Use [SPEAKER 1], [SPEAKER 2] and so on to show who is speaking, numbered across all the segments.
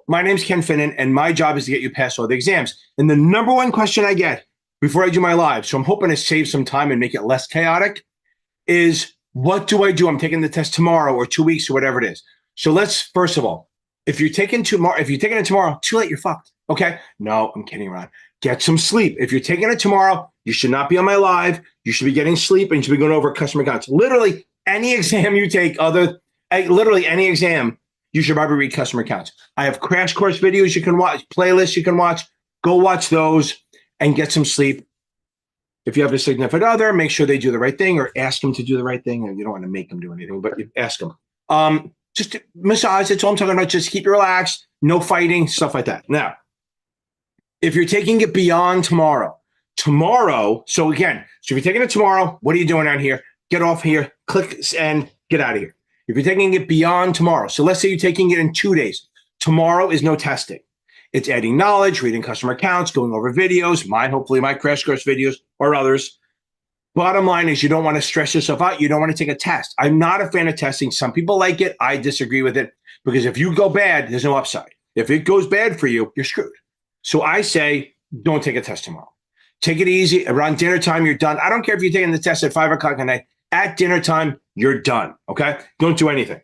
[SPEAKER 1] My name's Ken Finnan, and my job is to get you past all the exams. And the number one question I get before I do my live, so I'm hoping to save some time and make it less chaotic, is what do I do? I'm taking the test tomorrow or 2 weeks or whatever it is. So let's, first of all, if you're taking it tomorrow, too late, you're fucked. Okay? No, I'm kidding around. Get some sleep. If you're taking it tomorrow, you should not be on my live. You should be getting sleep and you should be going over customer accounts. Literally any exam you take, literally any exam, you should probably read customer accounts. I have crash course videos you can watch, playlists you can watch. Go watch those and get some sleep. If you have a significant other, make sure they do the right thing or ask them to do the right thing. And you don't want to make them do anything, but you ask them. Just massage, that's all I'm talking about. Just keep it relaxed, no fighting, stuff like that. Now, if you're taking it beyond tomorrow, so if you're taking it tomorrow, what are you doing out here? Get off here, click and get out of here. If you're taking it beyond tomorrow, so let's say you're taking it in 2 days. Tomorrow is no testing. It's adding knowledge, reading customer accounts, going over videos, hopefully my crash course videos or others. Bottom line is you don't want to stress yourself out. You don't want to take a test. I'm not a fan of testing. Some people like it. I disagree with it because if you go bad, there's no upside. If it goes bad for you, you're screwed. So I say, don't take a test tomorrow. Take it easy. Around dinner time, you're done. I don't care if you're taking the test at 5 o'clock at night. At dinner time, you're done. Okay? Don't do anything.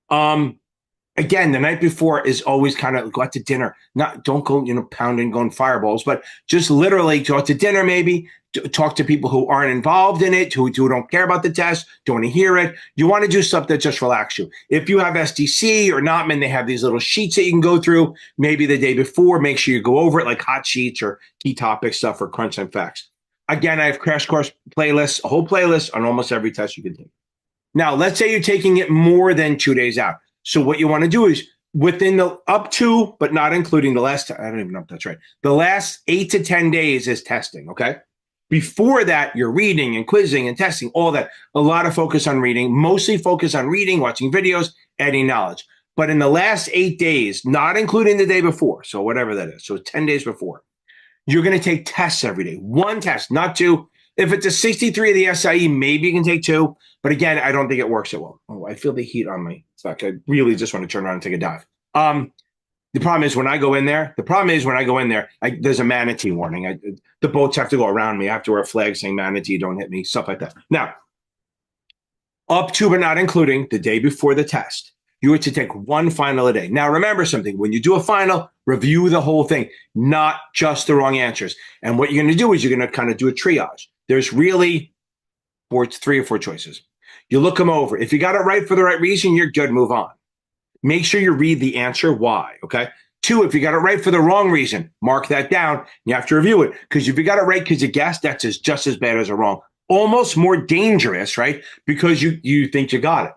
[SPEAKER 1] Again, the night before is always kind of go out to dinner. Don't go, pounding, going fireballs, but just literally go out to dinner, maybe talk to people who aren't involved in it, who don't care about the test, don't want to hear it. You want to do stuff that just relax you. If you have SDC or Notman, they have these little sheets that you can go through. Maybe the day before, make sure you go over it like hot sheets or key topic stuff or crunch time facts. Again, I have crash course playlists, a whole playlist on almost every test you can take. Now, let's say you're taking it more than 2 days out. So what you want to do is within the up to, but not including the last, I don't even know if that's right. The last 8 to 10 days is testing, okay? Before that, you're reading and quizzing and testing, all that. A lot of focus on reading, mostly focus on reading, watching videos, adding knowledge. But in the last 8 days, not including the day before, so whatever that is, so 10 days before, you're going to take tests every day. One test, not two. If it's a 63 of the SIE, maybe you can take two. But again, I don't think it works so well. Oh, I feel the heat on my back. I really just want to turn around and take a dive. The problem is when I go in there, there's a manatee warning. The boats have to go around me. I have to wear a flag saying manatee, don't hit me, stuff like that. Now, up to but not including the day before the test, you are to take one final a day. Now, remember something. When you do a final, review the whole thing, not just the wrong answers. And what you're going to do is you're going to kind of do a triage. There's really 3 or 4 choices. You look them over. If you got it right for the right reason, you're good. Move on. Make sure you read the answer why, okay? 2, if you got it right for the wrong reason, mark that down. You have to review it because if you got it right because you guessed, that's just as bad as a wrong. Almost more dangerous, right? Because you think you got it.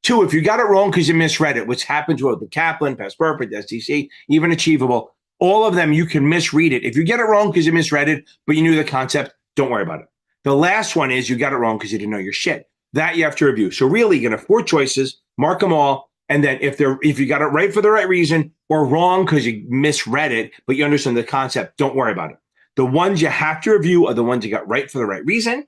[SPEAKER 1] 2, if you got it wrong because you misread it, which happens with the Kaplan, Past Perfect, STC, even Achievable, all of them, you can misread it. If you get it wrong because you misread it, but you knew the concept, don't worry about it. The last one is you got it wrong because you didn't know your shit. That you have to review. So really, you're going to have 4 choices, mark them all, and then if you got it right for the right reason or wrong because you misread it, but you understand the concept, don't worry about it. The ones you have to review are the ones you got right for the right reason,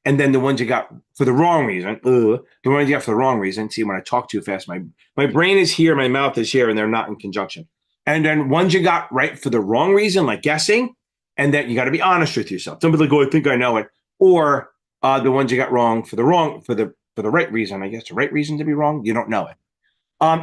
[SPEAKER 1] and then the ones you got for the wrong reason. The ones you got for the wrong reason. See, when I talk too fast, my brain is here, my mouth is here, and they're not in conjunction. And then ones you got right for the wrong reason, like guessing, and then you got to be honest with yourself. Don't be like, oh, I think I know it. Or the ones you got wrong for the right reason. I guess the right reason to be wrong, you don't know it.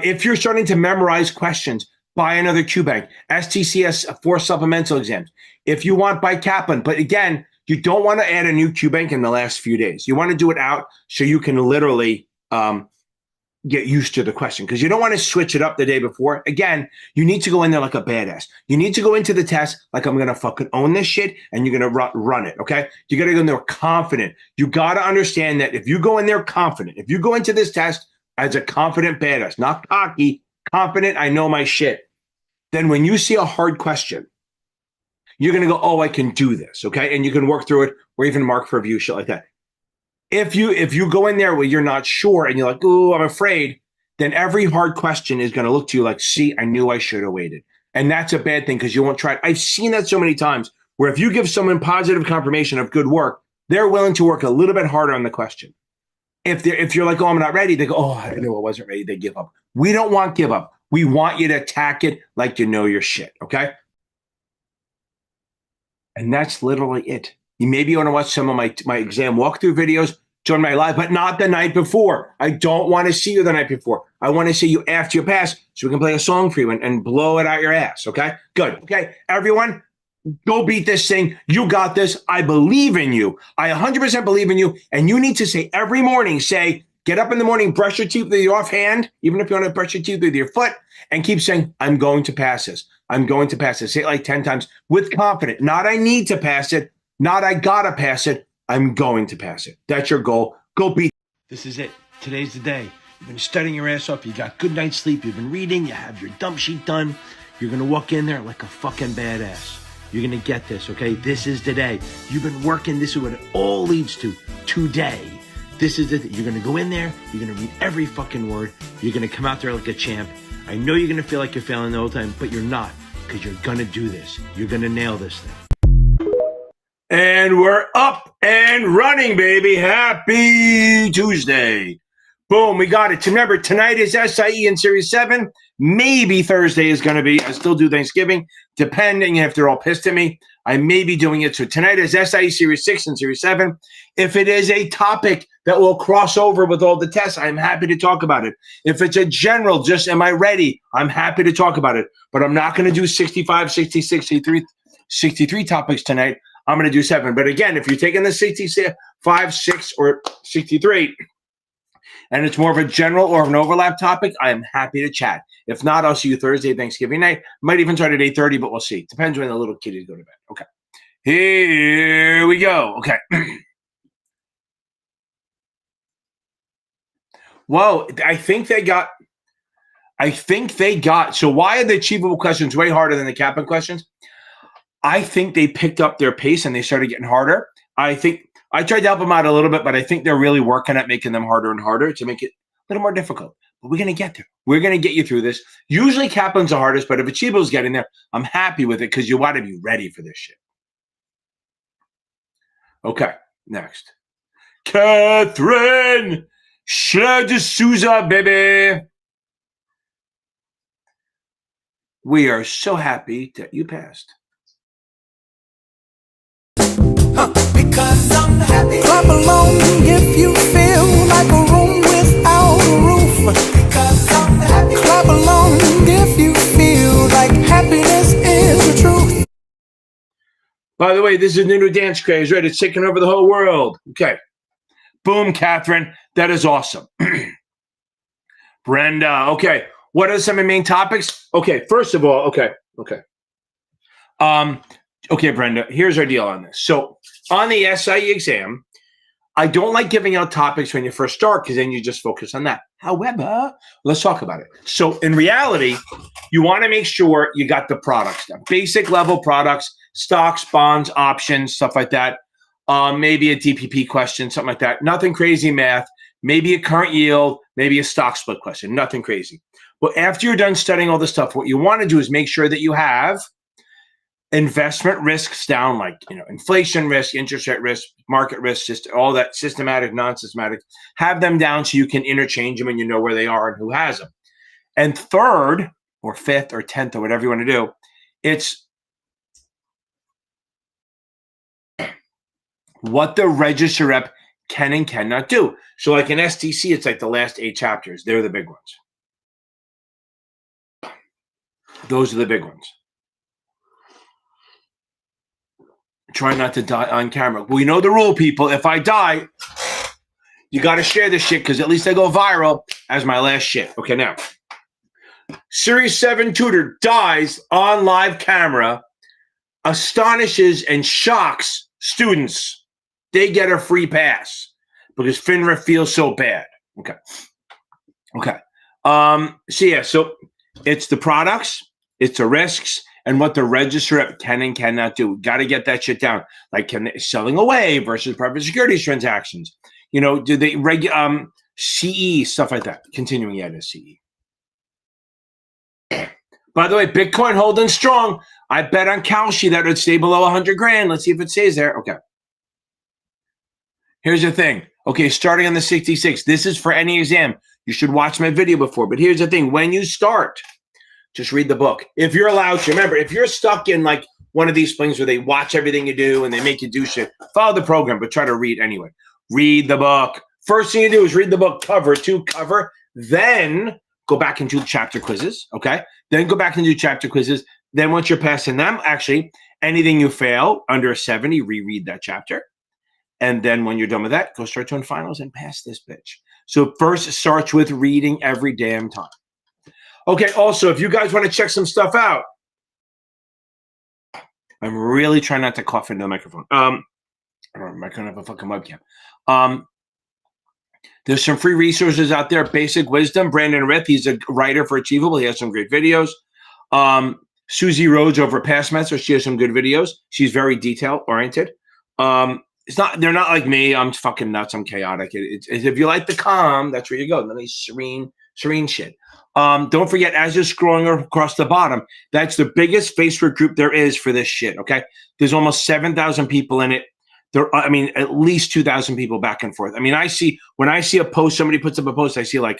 [SPEAKER 1] If you're starting to memorize questions, buy another QBank. STCS 4 supplemental exams. If you want, buy Kaplan. But again, you don't want to add a new QBank in the last few days. You want to do it out so you can literally get used to the question because you don't want to switch it up the day before. Again, you need to go in there like a badass. You need to go into the test like I'm going to fucking own this shit and you're going to run it, okay? You got to go in there confident. You got to understand that if you go in there confident, if you go into this test as a confident badass, not cocky, confident, I know my shit, then when you see a hard question, you're going to go, oh, I can do this, okay? And you can work through it or even mark for review, shit like that. If you go in there where you're not sure and you're like, oh, I'm afraid, then every hard question is going to look to you like, see, I knew I should have waited. And that's a bad thing because you won't try it. I've seen that so many times where if you give someone positive confirmation of good work, they're willing to work a little bit harder on the question. If you're like, oh, I'm not ready, they go, oh, I knew I wasn't ready. They give up. We don't want give up. We want you to attack it like you know your shit, okay? And that's literally it. You maybe want to watch some of my exam walkthrough videos, join my live, but not the night before. I don't want to see you the night before. I want to see you after you pass so we can play a song for you and blow it out your ass, okay? Good. Okay, everyone, go beat this thing. You got this. I believe in you. I 100% believe in you. And you need to say every morning, get up in the morning, brush your teeth with your offhand, even if you want to brush your teeth with your foot, and keep saying, I'm going to pass this. I'm going to pass this. Say it like 10 times with confidence. Not I need to pass it. Not I gotta pass it. I'm going to pass it. That's your goal. Go beat. This is it. Today's the day. You've been studying your ass off. You got good night's sleep. You've been reading. You have your dump sheet done. You're going to walk in there like a fucking badass. You're going to get this, okay? This is the day. You've been working. This is what it all leads to today. This is it. You're going to go in there. You're going to read every fucking word. You're going to come out there like a champ. I know you're going to feel like you're failing the whole time, but you're not, because you're going to do this. You're going to nail this thing. And we're up and running, baby. Happy Tuesday. Boom, we got it. Remember, tonight is SIE in Series 7. Maybe Thursday is going to be. I still do Thanksgiving, depending if they're all pissed at me. I may be doing it. So tonight is SIE Series 6 and Series 7. If it is a topic that will cross over with all the tests, I'm happy to talk about it. If it's a general, just am I ready? I'm happy to talk about it. But I'm not going to do 65, 66, 63 topics tonight. I'm going to do 7. But again, if you're taking the 65, 6, or 63, and it's more of a general or an overlap topic, I am happy to chat. If not, I'll see you Thursday, Thanksgiving night. Might even start at 8:30, but we'll see. Depends when the little kiddies go to bed. Okay. Here we go. Okay. Whoa, I think they got, so why are the achievable questions way harder than the Kaplan questions? I think they picked up their pace and they started getting harder. I think I tried to help them out a little bit, but I think they're really working at making them harder and harder to make it a little more difficult. But we're going to get there. We're going to get you through this. Usually Kaplan's the hardest, but if Achievable's getting there, I'm happy with it because you want to be ready for this shit. Okay, next. Catherine de Souza, baby. We are so happy that you passed.
[SPEAKER 2] Because I'm happy. Clap along if you feel like a room without a roof. Because I'm happy. Clap along if you feel like happiness is the truth.
[SPEAKER 1] By the way, this is the new dance craze, right? It's taking over the whole world. Okay. Boom, Catherine. That is awesome. Brenda. Okay. What are some of the main topics? Okay. First of all, okay. Okay, Brenda, here's our deal on this. So on the SIE exam, I don't like giving out topics when you first start because then you just focus on that. However, let's talk about it. So in reality, you want to make sure you got the products done. Basic level products, stocks, bonds, options, stuff like that. Maybe a DPP question, something like that. Nothing crazy math. Maybe a current yield, maybe a stock split question. Nothing crazy. But after you're done studying all this stuff, what you want to do is make sure that you have investment risks down, like inflation risk, interest rate risk, market risk, just all that systematic, non-systematic. Have them down so you can interchange them and you know where they are and who has them. And third, or fifth, or 10th, or whatever you want to do, it's what the register rep can and cannot do. So like in STC, it's like the last 8 chapters. They're the big ones. Those are the big ones. Try not to die on camera. We know the rule, people. If I die, you got to share this shit because at least I go viral as my last shit. Okay, now. Series 7 tutor dies on live camera, astonishes and shocks students. They get a free pass because FINRA feels so bad. Okay. So it's the products, it's the risks, and what the register rep can and cannot do. Got to get that shit down. Like selling away versus private securities transactions. Do they CE, stuff like that. Continuing at SCE. By the way, Bitcoin holding strong. I bet on Kalshi that would stay below 100 grand. Let's see if it stays there. Okay. Here's the thing. Okay, starting on the 66. This is for any exam. You should watch my video before. But here's the thing. When you start, Just read the book. If you're allowed to. Remember, if you're stuck in like one of these things where they watch everything you do and they make you do shit, follow the program, but try to read anyway. Read the book. First thing you do is read the book cover to cover, then go back and do chapter quizzes, okay? Then go back and do chapter quizzes. Then once you're passing them, actually, anything you fail under a 70, reread that chapter. And then when you're done with that, go start doing finals and pass this bitch. So first, it starts with reading every damn time. Okay, also, if you guys want to check some stuff out, I'm really trying not to cough into the microphone. I don't have a fucking webcam. There's some free resources out there. Basic Wisdom, Brandon Rith, he's a writer for Achievable. He has some great videos. Susie Rhodes over at Passmaster, she has some good videos. She's very detail-oriented. They're not like me. I'm fucking nuts. I'm chaotic. It's if you like the calm, that's where you go. Then serene shit. Don't forget, as you're scrolling across the bottom, that's the biggest Facebook group there is for this shit, okay? There's almost 7,000 people in it. At least 2,000 people back and forth. When I see a post, somebody puts up a post, I see like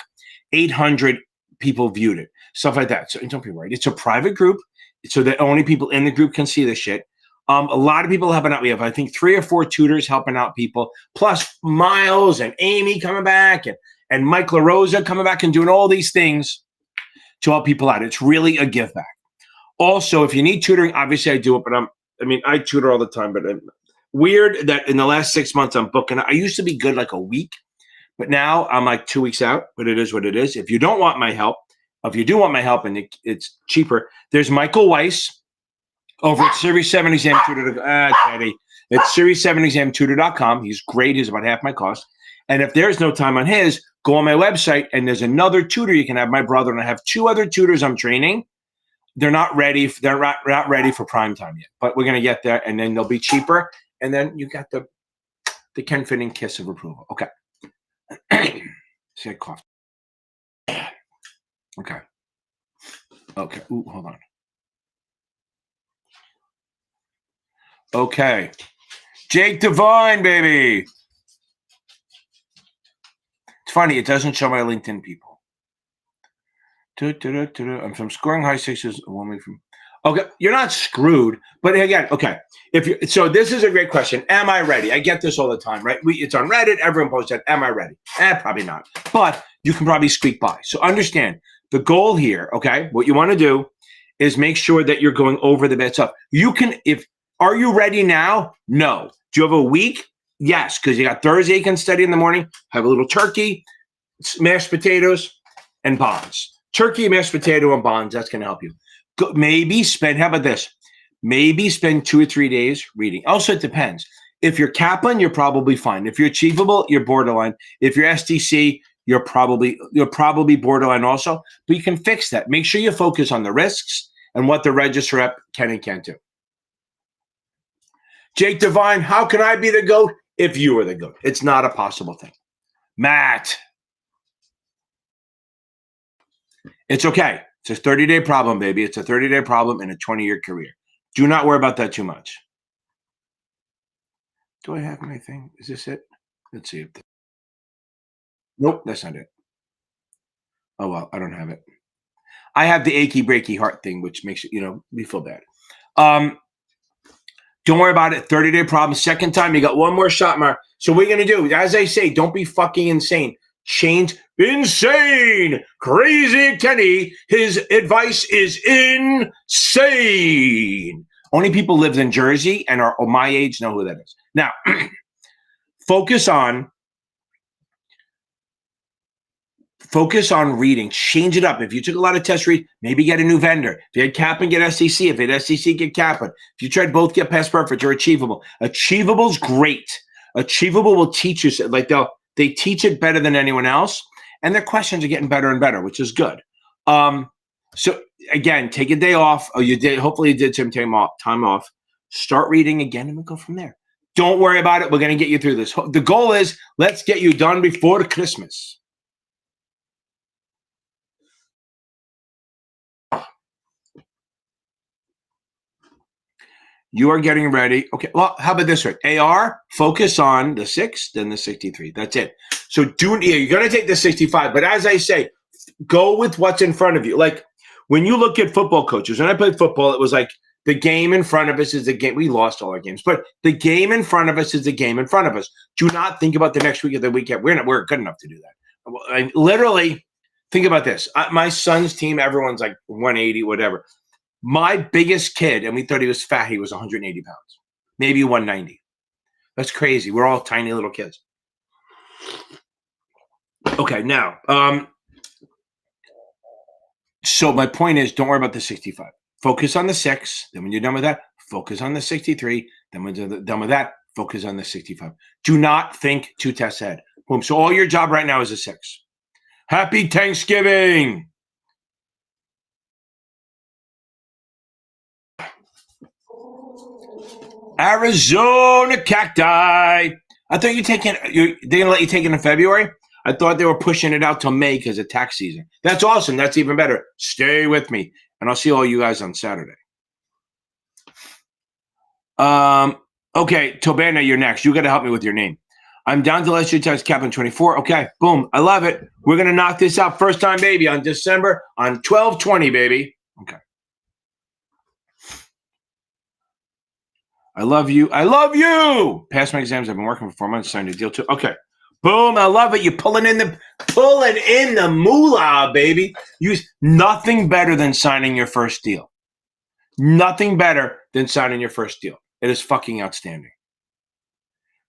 [SPEAKER 1] 800 people viewed it, stuff like that. So don't be worried. It's a private group, so that only people in the group can see the shit. A lot of people helping out. We have, I think, 3 or 4 tutors helping out people, plus Miles and Amy coming back and Mike LaRosa coming back and doing all these things to help people out. It's really a give back. Also, if you need tutoring, obviously I do it, but I tutor all the time, but weird that in the last 6 months I'm booking. I used to be good like a week, but now I'm like 2 weeks out, but it is what it is. If you don't want my help, if you do want my help and it's cheaper, there's Michael Weiss over at Series 7 Exam Tutor. Teddy. It's Series7ExamTutor.com. He's great. He's about half my cost. And if there's no time on his, go on my website and there's another tutor you can have. My brother and I have 2 other tutors I'm training. They're not ready. They're not ready for prime time yet, but we're going to get there and then they'll be cheaper. And then you got the Ken Fitting kiss of approval. Okay. Say cough. Okay. Okay. Ooh, hold on. Okay. Jake Devine, baby. It's funny. It doesn't show my LinkedIn people. I'm from scoring high sixes. A woman from. Okay, you're not screwed, but again, okay. So this is a great question. Am I ready? I get this all the time, right? It's on Reddit. Everyone posts that. Am I ready? Probably not. But you can probably squeak by. So understand the goal here. Okay, what you want to do is make sure that you're going over the bad stuff. Are you ready now? No. Do you have a week? Yes, because you got Thursday. You can study in the morning. Have a little turkey, mashed potatoes, and bonds. Turkey, mashed potato, and bonds. That's going to help you. How about this? Maybe spend 2 or 3 days reading. Also, it depends. If you're Kaplan, you're probably fine. If you're Achievable, you're borderline. If you're SDC, you're probably borderline also. But you can fix that. Make sure you focus on the risks and what the register rep can and can't do. Jake Devine, how can I be the GOAT if you were the GOAT? It's not a possible thing. Matt. It's okay. It's a 30-day problem, baby. It's a 30-day problem in a 20-year career. Do not worry about that too much. Do I have my thing? Is this it? Let's see. Nope, that's not it. Oh, well, I don't have it. I have the achy, breaky heart thing, which makes it, we feel bad. Don't worry about it. 30-day problem. Second time, you got one more shot, Mark. So what are you going to do? As I say, don't be fucking insane. Change. Insane. Crazy Kenny. His advice is insane. Only people live in Jersey and are my age know who that is. Now, focus on reading. Change it up. If you took a lot of test read, maybe get a new vendor. If you had Kaplan, get SEC. If you had SEC, get Kaplan. If you tried both, get Past Perfect or Achievable. Achievable's great. Achievable will teach you. Like they teach it better than anyone else. And their questions are getting better and better, which is good. So again, take a day off. Oh, you did. Hopefully you did some time off. Start reading again and we'll go from there. Don't worry about it. We're going to get you through this. The goal is let's get you done before Christmas. You are getting ready. Okay. Well, how about this, right? AR, focus on the 6, then the 63. That's it. So you're going to take the 65. But as I say, go with what's in front of you. Like When you look at football coaches, when I played football, it was like the game in front of us is the game. We lost all our games, but the game in front of us is the game in front of us. Do not think about the next week or the weekend. We're good enough to do that. I literally think about this. My son's team, everyone's like 180, whatever. My biggest kid, and we thought he was fat, he was 180 pounds, maybe 190. That's crazy. We're all tiny little kids. Okay, now, so my point is, don't worry about the 65. Focus on the 6. Then when you're done with that, focus on the 63. Then when you're done with that, focus on the 65. Do not think 2 tests ahead. Boom. So all your job right now is a 6. Happy Thanksgiving. Arizona cacti. I thought they're going to let you take it in February. I thought they were pushing it out till May because of tax season. That's awesome. That's even better. Stay with me. And I'll see all you guys on Saturday. Okay, Tobana, you're next. You got to help me with your name. I'm down to last year times cap on 24. Okay, boom. I love it. We're going to knock this out first time, baby, on December, on 12/20, baby. Okay. I love you. I love you. Passed my exams. I've been working for 4 months. Signed a deal too. Okay. Boom. I love it. You're pulling in the moolah, baby. Nothing better than signing your first deal. Nothing better than signing your first deal. It is fucking outstanding.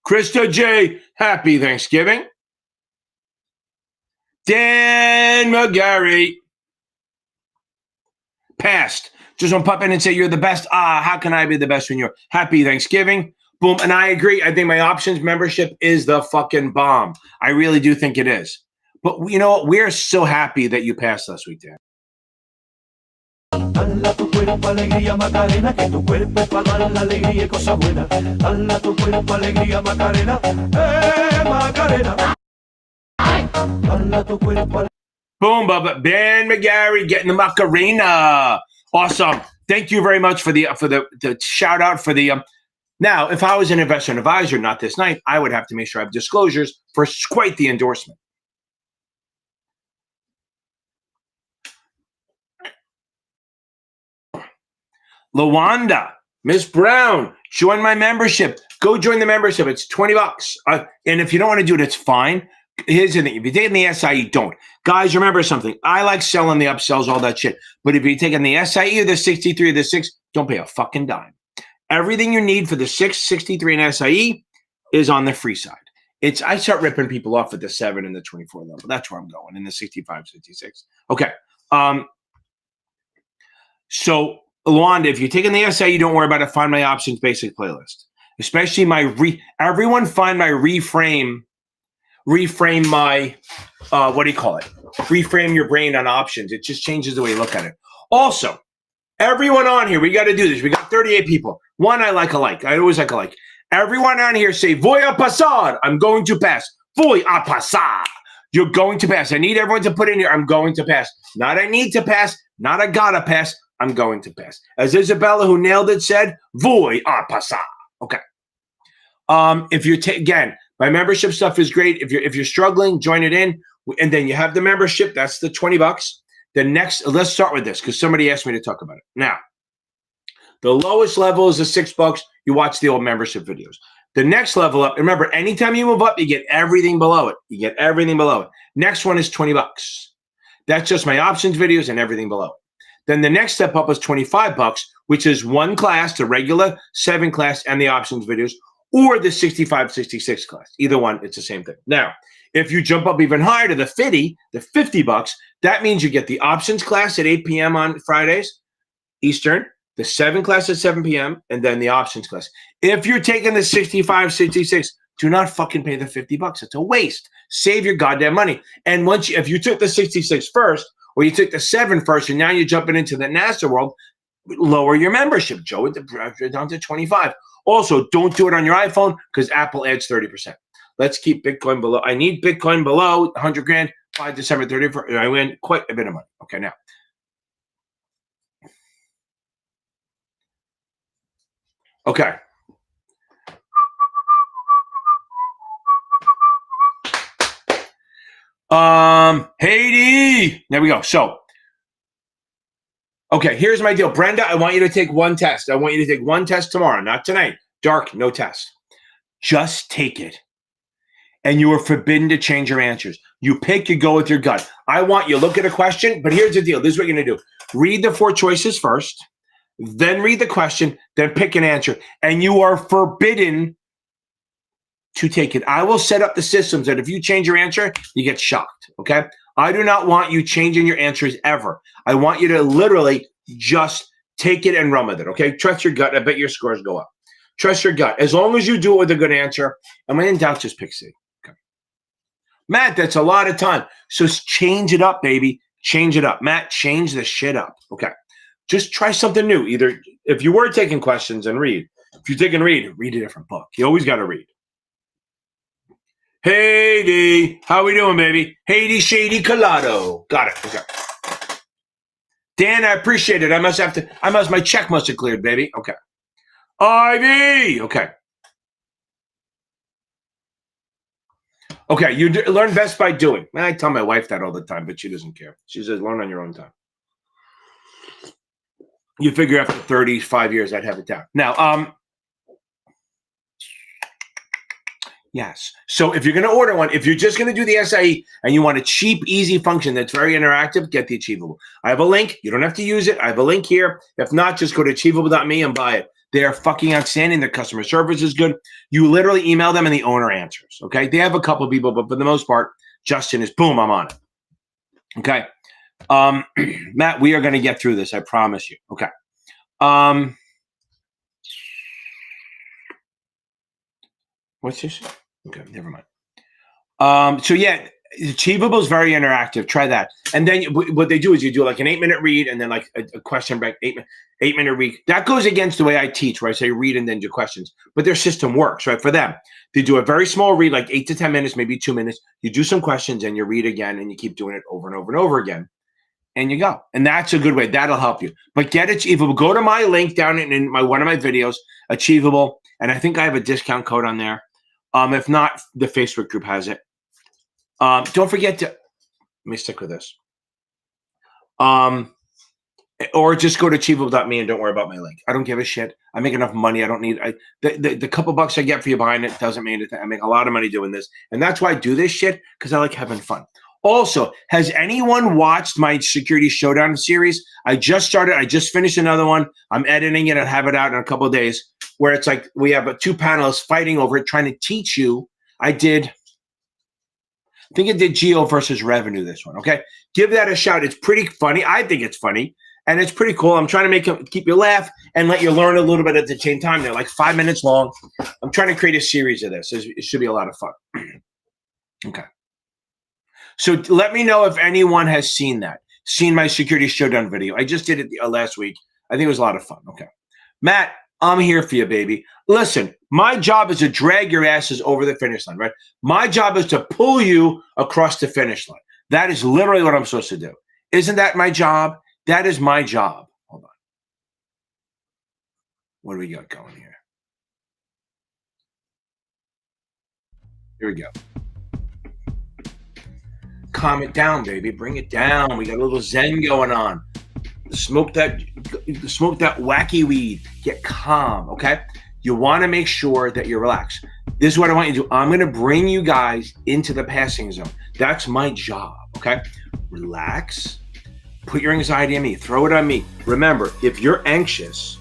[SPEAKER 1] Krista J, happy Thanksgiving. Dan McGarry. Passed. Just want to pop in and say you're the best. How can I be the best when you're happy Thanksgiving? Boom. And I agree. I think my options membership is the fucking bomb. I really do think it is. But you know what? We're so happy that you passed last week, Dan.
[SPEAKER 2] Dala tu cuerpo alegría Macarena, que tu cuerpo es para dar la alegría y cosas buenas. Dala tu cuerpo alegría Macarena, Macarena. Dala tu cuerpo.
[SPEAKER 1] Boom, Bubba. Ben McGarry getting the Macarena. Awesome. Thank you very much for the shout out for the. Now, if I was an investment advisor, not this night, I would have to make sure I have disclosures for quite the endorsement. Lawanda, Miss Brown, join my membership. Go join the membership. It's $20. And if you don't want to do it, it's fine. Here's the thing. If you're taking the SIE, don't. Guys, remember something. I like selling the upsells, all that shit. But if you're taking the SIE or the 63 or the 6, don't pay a fucking dime. Everything you need for the 6, 63, and SIE is on the free side. I start ripping people off at the 7 and the 24 level. That's where I'm going, in the 65, 66. Okay. So, Luanda, if you're taking the SIE, don't worry about it. Find my options basic playlist. Especially everyone find my reframe my, what do you call it? Reframe your brain on options. It just changes the way you look at it. Also, everyone on here, we got to do this. We got 38 people. One I like alike. I always like alike. Everyone on here say, voy a pasar. I'm going to pass. Voy a pasar. You're going to pass. I need everyone to put in here, I'm going to pass. Not I need to pass. Not I gotta pass. I'm going to pass. As Isabella, who nailed it, said, voy a pasar. Okay. If you're again, my membership stuff is great. If you're struggling, join it in, and then you have the membership. That's the $20. The next, let's start with this because somebody asked me to talk about it. Now, the lowest level is the $6. You watch the old membership videos. The next level up, remember, anytime you move up, you get everything below it. You get everything below it. Next one is $20. That's just my options videos and everything below it. Then the next step up is $25, which is one class, the regular 7 class and the options videos, or the 65, 66 class. Either one, it's the same thing. Now, if you jump up even higher to the $50, that means you get the options class at 8 p.m. on Fridays, Eastern, the 7 class at 7 p.m., and then the options class. If you're taking the 65, 66, do not fucking pay the $50. It's a waste. Save your goddamn money. And if you took the 66 first, or you took the 7 first, and now you're jumping into the NASA world, lower your membership, Joe, down to 25. Also, don't do it on your iPhone because Apple adds 30%. Let's keep Bitcoin below. I need Bitcoin below 100 grand by December 31st. I win quite a bit of money. Okay, now. Okay. Haiti. There we go. So Okay, here's my deal. Brenda, I want you to take one test. I want you to take one test tomorrow, not tonight. Dark, no test. Just take it. And you are forbidden to change your answers. You pick, you go with your gut. I want you to look at a question, but here's the deal. This is what you're going to do. Read the 4 choices first, then read the question, then pick an answer. And you are forbidden to take it. I will set up the systems that if you change your answer, you get shocked, okay? I do not want you changing your answers ever. I want you to literally just take it and run with it, okay? Trust your gut. I bet your scores go up. Trust your gut. As long as you do it with a good answer, and when in doubt, just pick C. Okay. Matt, that's a lot of time. So change it up, baby. Change it up. Matt, change the shit up. Okay. Just try something new. Either if you were taking questions and read. If you're taking read a different book. You always got to read. Hey, D. How we doing, baby? Hey, Shady Colado. Got it. Okay. Dan, I appreciate it. My check must have cleared, baby. Okay. Ivy. Okay. Okay, you learn best by doing. I tell my wife that all the time, but she doesn't care. She says, learn on your own time. You figure after 35 years, I'd have it down. Now, yes. So if you're going to order one, if you're just going to do the SIE and you want a cheap, easy function that's very interactive, get the Achievable. I have a link. You don't have to use it. I have a link here. If not, just go to achievable.me and buy it. They are fucking outstanding. Their customer service is good. You literally email them and the owner answers, okay? They have a couple people, but for the most part, Justin is, boom, I'm on it, okay? Matt, we are going to get through this. I promise you, okay? What's this? Okay, never mind. So yeah, Achievable is very interactive. Try that. And then what they do is you do like an 8-minute read and then like a question back, 8-minute read. That goes against the way I teach, where I say read and then do questions. But their system works, right? For them, they do a very small read, like 8 to 10 minutes, maybe 2 minutes. You do some questions and you read again and you keep doing it over and over and over again. And you go. And that's a good way. That'll help you. But get Achievable. Go to my link down in one of my videos, Achievable. And I think I have a discount code on there. If not, the Facebook group has it. Don't forget to, let me stick with this. Or just go to achievable.me and don't worry about my link. I don't give a shit. I make enough money. I don't need, the couple bucks I get for you buying it doesn't mean anything. I make a lot of money doing this. And that's why I do this shit, because I like having fun. Also, has anyone watched my Security Showdown series? I just started. I just finished another one. I'm editing it and have it out in a couple of days, where it's like we have 2 panelists fighting over it, trying to teach you. I think I did Geo versus revenue, this one, okay? Give that a shout. It's pretty funny. I think it's funny, and it's pretty cool. I'm trying to keep you laugh and let you learn a little bit at the same time. They're like 5 minutes long. I'm trying to create a series of this. It should be a lot of fun. Okay. So let me know if anyone has seen my Security Showdown video. I just did it last week. I think it was a lot of fun. Okay. Matt, I'm here for you, baby. Listen, my job is to drag your asses over the finish line, right? My job is to pull you across the finish line. That is literally what I'm supposed to do. Isn't that my job? That is my job. Hold on. What do we got going here? Here we go. Calm it down, baby. Bring it down. We got a little zen going on. Smoke that wacky weed. Get calm, okay? You want to make sure that you're relaxed. This is what I want you to do. I'm going to bring you guys into the passing zone. That's my job, okay? Relax. Put your anxiety on me. Throw it on me. Remember, if you're anxious,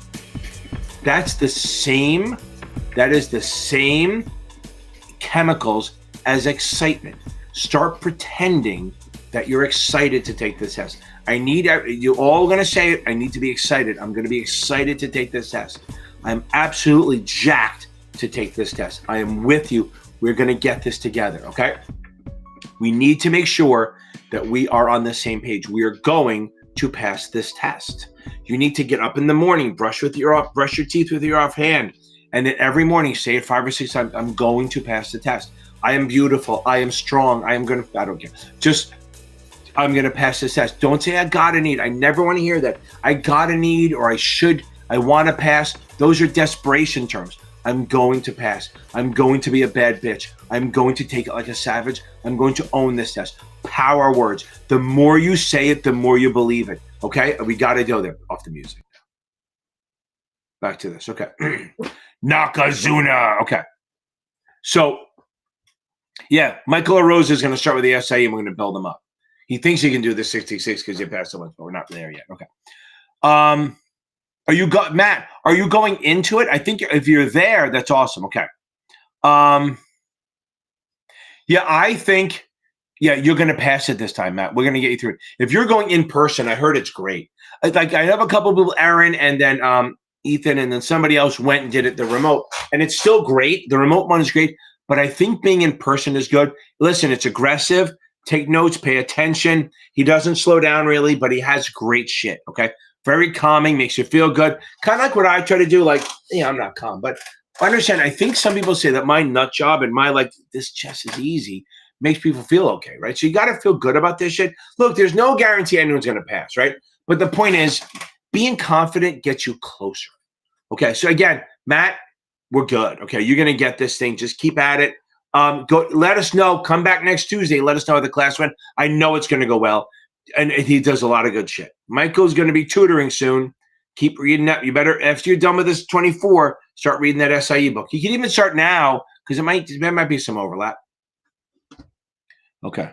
[SPEAKER 1] that is the same chemicals as excitement. Start pretending that you're excited to take this test. You're all going to say it. I need to be excited. I'm going to be excited to take this test. I'm absolutely jacked to take this test. I am with you. We're going to get this together, okay? We need to make sure that we are on the same page. We are going to pass this test. You need to get up in the morning, brush your teeth with your offhand, and then every morning say it 5 or 6 times. I'm going to pass the test. I am beautiful. I am strong. I don't care. I'm going to pass this test. Don't say I gotta need. I never want to hear that. I gotta need, or I should, I want to pass. Those are desperation terms. I'm going to pass. I'm going to be a bad bitch. I'm going to take it like a savage. I'm going to own this test. Power words. The more you say it, the more you believe it. Okay, we got to go there. Off the music. Back to this. Okay. Nakazuna. Okay. So, yeah, Michael LaRose is going to start with the SIE and we're going to build him up. He thinks he can do the 66 because he passed the once, but we're not there yet. Okay. Matt, are you going into it? I think if you're there, that's awesome. Okay. Yeah, I think, you're going to pass it this time, Matt. We're going to get you through it. If you're going in person, I heard it's great. Like I have a couple of people, Aaron and then Ethan, and then somebody else went and did it the remote, and it's still great. The remote one is great, but I think being in person is good. Listen, it's aggressive. Take notes, pay attention. He doesn't slow down really, but he has great shit. Okay. Very calming, makes you feel good. Kind of like what I try to do. Like, I'm not calm, but I understand. I think some people say that my nut job and my this chess is easy makes people feel okay, right? So you got to feel good about this shit. Look, there's no guarantee anyone's going to pass, right? But the point is, being confident gets you closer. Okay, so again, Matt, we're good. Okay, you're going to get this thing. Just keep at it. Go. Let us know. Come back next Tuesday. Let us know how the class went. I know it's going to go well. And he does a lot of good shit. Michael's going to be tutoring soon. Keep reading that. You better, after you're done with this 24, start reading that SIE book. You can even start now because there might be some overlap. Okay.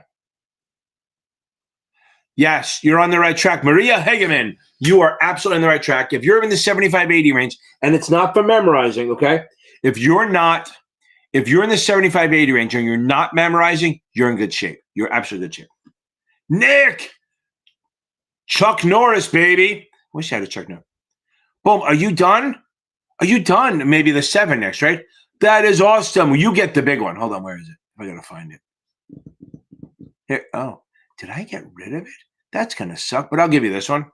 [SPEAKER 1] Yes, you're on the right track. Maria Hageman, you are absolutely on the right track. If you're in the 75-80 range, and it's not for memorizing, okay? If you're in the 75-80 range and you're not memorizing, you're in good shape. You're absolutely good shape. Nick! Chuck Norris, baby. Wish I had a Chuck Norris. Boom, are you done? Are you done? Maybe the 7 next, right? That is awesome. You get the big one. Hold on, where is it? I got to find it. Here. Oh, did I get rid of it? That's going to suck, but I'll give you this one.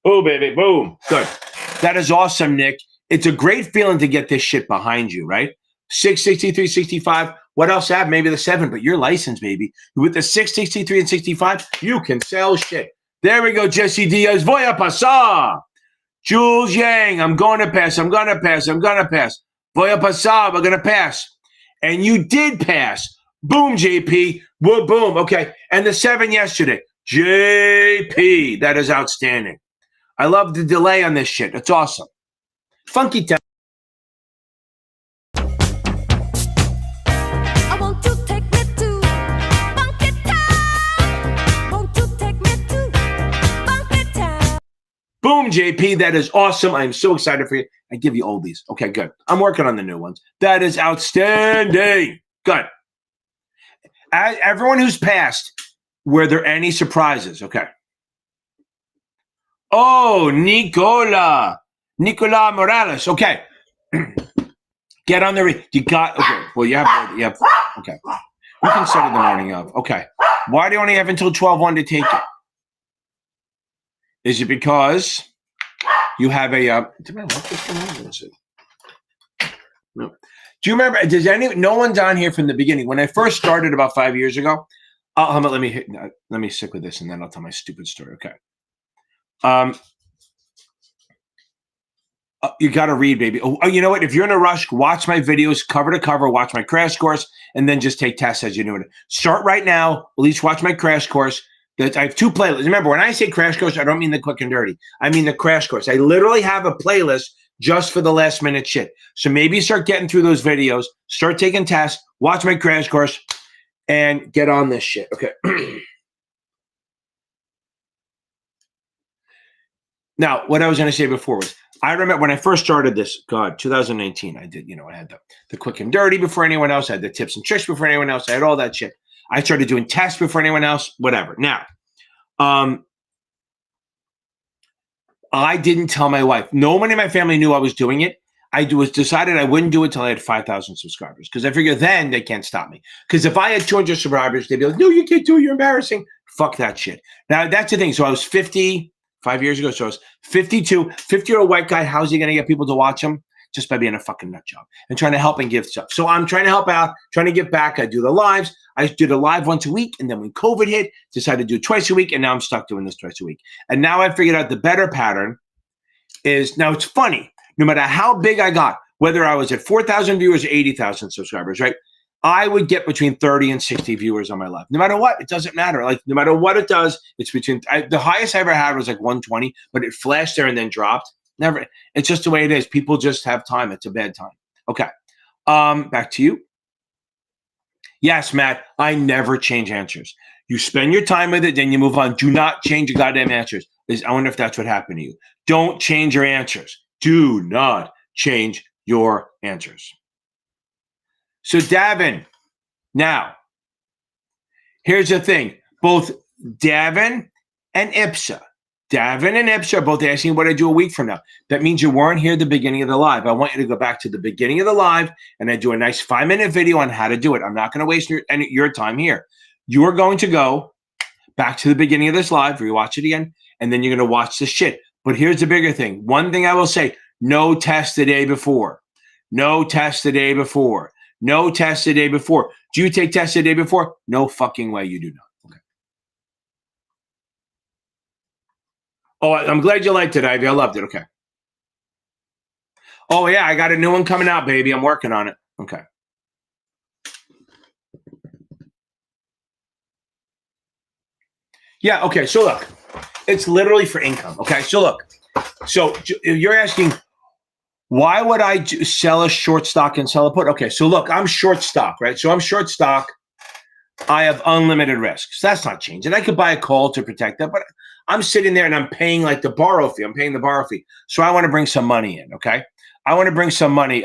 [SPEAKER 1] Oh, baby, boom. Good. That is awesome, Nick. It's a great feeling to get this shit behind you, right? 663, 65. What else have? Maybe the 7, but you're licensed, baby. With the 663 and 65, you can sell shit. There we go, Jesse Diaz. Voy a pasar. Jules Yang, I'm going to pass. I'm going to pass. I'm going to pass. Voy a pasar. We're going to pass. And you did pass. Boom, JP. Whoa, boom. Okay. And the 7 yesterday. JP. That is outstanding. I love the delay on this shit. It's awesome. Funky town. Boom, JP. That is awesome. I'm so excited for you. I give you oldies. Okay, good. I'm working on the new ones. That is outstanding. Good. Everyone who's passed, were there any surprises? Okay. Oh, Nicola Morales. Okay. Get on the you got okay. Well, you have okay. You can set it the morning of. Okay. Why do you only have until 12/1 to take it? Is it because you have a no. Do you remember? No one's on here from the beginning? When I first started about 5 years ago, let me stick with this and then I'll tell my stupid story. Okay. You got to read, baby. Oh, you know what? If you're in a rush, watch my videos cover to cover, watch my crash course, and then just take tests as you do it. Start right now. At least watch my crash course. I have 2 playlists. Remember, when I say crash course, I don't mean the quick and dirty. I mean the crash course. I literally have a playlist just for the last minute shit. So maybe start getting through those videos, start taking tests, watch my crash course, and get on this shit. Okay. Now, what I was going to say before was, I remember when I first started this, 2019, I did, I had the quick and dirty before anyone else. I had the tips and tricks before anyone else. I had all that shit. I started doing tests before anyone else, whatever. Now, I didn't tell my wife. No one in my family knew I was doing it. I decided I wouldn't do it until I had 5,000 subscribers because I figured then they can't stop me. Because if I had 200 subscribers, they'd be like, no, you can't do it. You're embarrassing. Fuck that shit. Now, that's the thing. So I was 50 5 years ago. So I was 52, 50-year-old white guy. How's he going to get people to watch him? just by being a fucking nut job and trying to help and give stuff. So I'm trying to help out, trying to give back. I do the lives. I did a live once a week. And then when COVID hit, decided to do it twice a week. And now I'm stuck doing this twice a week. And now I figured out the better pattern is, now it's funny, no matter how big I got, whether I was at 4,000 viewers or 80,000 subscribers, right? I would get between 30 and 60 viewers on my live. No matter what, it doesn't matter. Like, no matter what it does, it's between, the highest I ever had was like 120, but it flashed there and then dropped. Never, it's just the way it is. People just have time. It's a bad time. Okay. Back to you. Yes, Matt, I never change answers. You spend your time with it, then you move on. Do not change your goddamn answers. I wonder if that's what happened to you. Don't change your answers. Do not change your answers. So Davin, now, here's the thing. Both Davin and Ipsa are both asking what I do a week from now. That means you weren't here at the beginning of the live. I want you to go back to the beginning of the live and I do a nice 5-minute video on how to do it. I'm not going to waste your time here. You are going to go back to the beginning of this live, rewatch it again, and then you're going to watch the shit. But here's the bigger thing. One thing I will say, no test the day before. No test the day before. No test the day before. Do you take tests the day before? No fucking way you do not. Okay. Oh, I'm glad you liked it, Ivy. I loved it. Okay. Oh, yeah, I got a new one coming out, baby. I'm working on it. Okay. Yeah, okay. So look, it's literally for income. Okay. So look, so you're asking, why would I sell a short stock and sell a put? Okay. So look, I'm short stock, right? So I'm short stock. I have unlimited risks. That's not changing. I could buy a call to protect that, but I'm sitting there and I'm paying like the borrow fee. I'm paying the borrow fee. So I want to bring some money in. Okay. I want to bring some money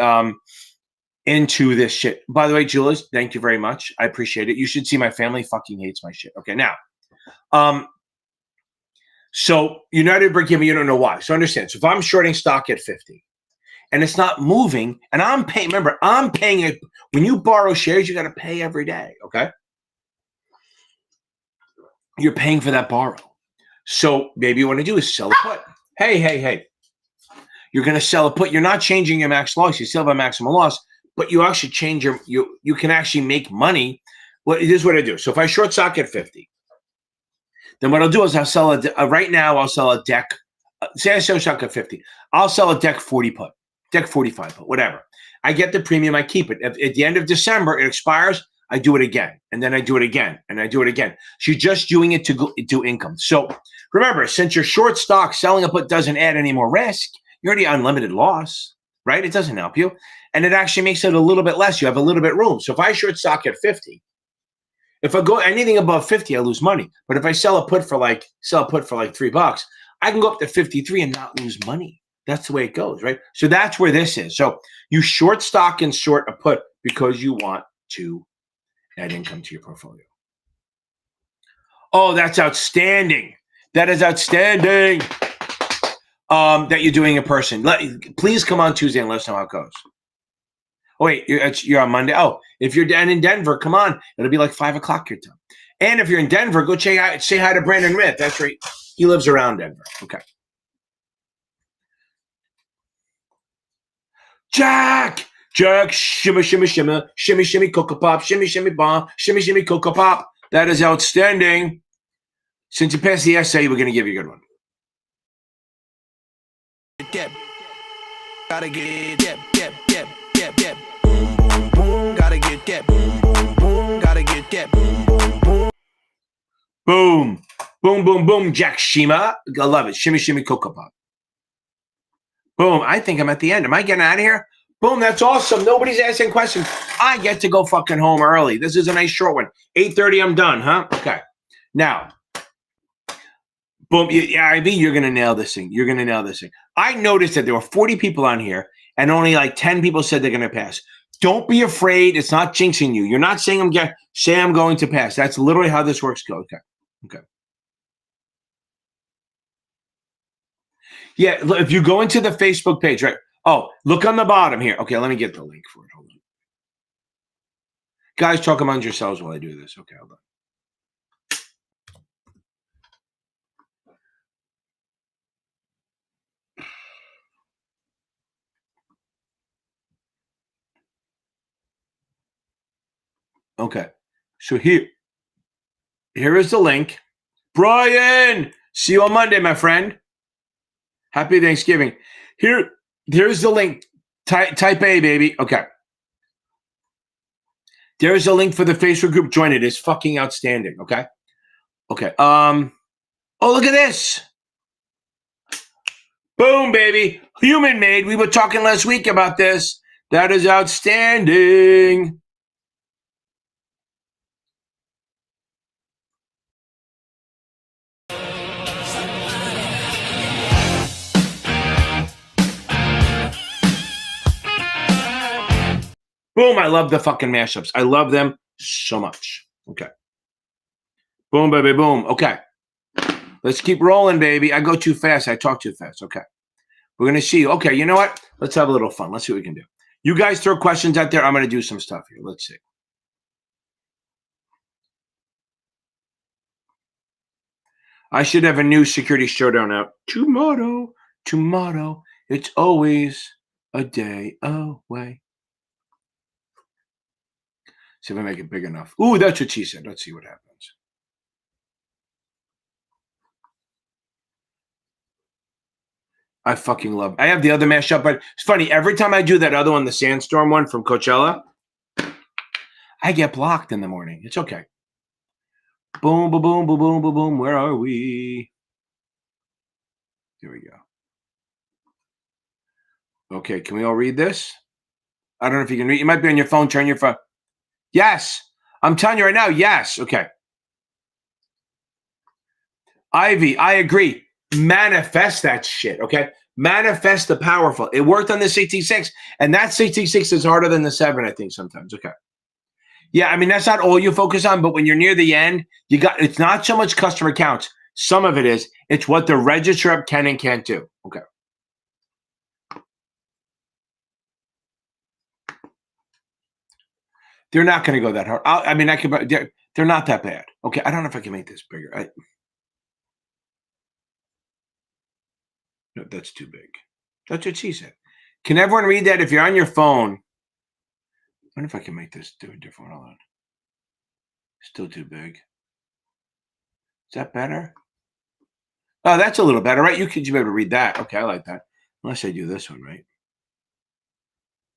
[SPEAKER 1] into this shit. By the way, Julius, thank you very much. I appreciate it. You should see my family fucking hates my shit. Okay. Now, so United Brick, you don't know why. So understand. So if I'm shorting stock at 50 and it's not moving and I'm paying, remember, I'm paying it. When you borrow shares, you got to pay every day. Okay. You're paying for that borrow. So maybe you want to do is sell a put. Hey. You're going to sell a put. You're not changing your max loss. You still have a maximum loss, but you actually change you can actually make money. Well, here's what I do. So if I short stock at 50, then what I'll do is I'll sell right now, I'll sell a deck. Say I sell stock at 50. I'll sell a deck 40 put, deck 45 put, whatever. I get the premium. I keep it. At the end of December, it expires. I do it again, and then I do it again, and I do it again. So you're just doing it to do income. So remember, since you're short stock, selling a put doesn't add any more risk. You're already unlimited loss, right? It doesn't help you. And it actually makes it a little bit less. You have a little bit room. So if I short stock at 50, if I go anything above 50, I lose money. But if I sell a put for like $3, I can go up to 53 and not lose money. That's the way it goes, right? So that's where this is. So you short stock and short a put because you want to add income to your portfolio. Oh, that's outstanding. That is outstanding. That you're doing in person. Please come on Tuesday and let us know how it goes. Oh, wait, you're on Monday. Oh, if you're down in Denver, come on. It'll be like 5 o'clock your time. And if you're in Denver, go say hi to Brandon Smith. That's right. He lives around Denver. Okay. Jack, shimmy, shimmy, shimmy, shimmy, shimmy, Cocoa Pop, shimmy, shimmy, bomb, shimmy, shimmy, Cocoa Pop. That is outstanding. Since you passed the SIE, we're going to give you a good one.
[SPEAKER 2] Gotta get boom, boom, boom. Gotta get that boom, boom, boom. Gotta get that boom, boom, boom.
[SPEAKER 1] Boom, boom, boom, boom. Jack Shima, I love it. Shimmy, shimmy, Cocoa Pop. Boom. I think I'm at the end. Am I getting out of here? Boom. That's awesome. Nobody's asking questions. I get to go fucking home early. This is a nice short one. 8:30. I'm done. Huh? Okay. Now. Boom. Yeah, I mean, you're going to nail this thing. You're going to nail this thing. I noticed that there were 40 people on here and only like 10 people said they're going to pass. Don't be afraid. It's not jinxing you. You're not saying I'm going to pass. That's literally how this works. Go. Okay. Yeah. If you go into the Facebook page, right? Oh, look on the bottom here. Okay. Let me get the link for it. Hold on. Guys, talk among yourselves while I do this. Okay. Hold on. Okay. So here is the link. Brian, see you on Monday, my friend. Happy Thanksgiving. Here's the link. Type A, baby. Okay. There's a link for the Facebook group. Join it. It's fucking outstanding. Okay. Okay. Oh, look at this. Boom, baby. Human made. We were talking last week about this. That is outstanding. Boom. I love the fucking mashups. I love them so much. Okay. Boom, baby, boom. Okay. Let's keep rolling, baby. I go too fast. I talk too fast. Okay. We're going to see. Okay. You know what? Let's have a little fun. Let's see what we can do. You guys throw questions out there. I'm going to do some stuff here. Let's see. I should have a new security showdown out tomorrow. Tomorrow. It's always a day away. See if I make it big enough. Ooh, that's what she said. Let's see what happens. I fucking love. I have the other mashup, but it's funny. Every time I do that other one, the Sandstorm one from Coachella, I get blocked in the morning. It's okay. Boom, boom, boom, boom, boom, boom, boom. Where are we? Here we go. Okay, can we all read this? I don't know if you can read. You might be on your phone. Turn your phone. Yes. I'm telling you right now. Yes. Okay. Ivy, I agree. Manifest that shit, okay? Manifest the powerful. It worked on the 66, and that 66 is harder than the 7, I think, sometimes. Okay. Yeah, I mean, that's not all you focus on, but when you're near the end, it's not so much customer counts. Some of it is. It's what the register up can and can't do. Okay. They're not going to go that hard. I mean, they're not that bad. Okay, I don't know if I can make this bigger. No, that's too big. That's what she said. Can everyone read that? If you're on your phone, I wonder if I can make this do a different one. Still too big. Is that better? Oh, that's a little better, right? You be able to read that. Okay, I like that. Unless I do this one, right?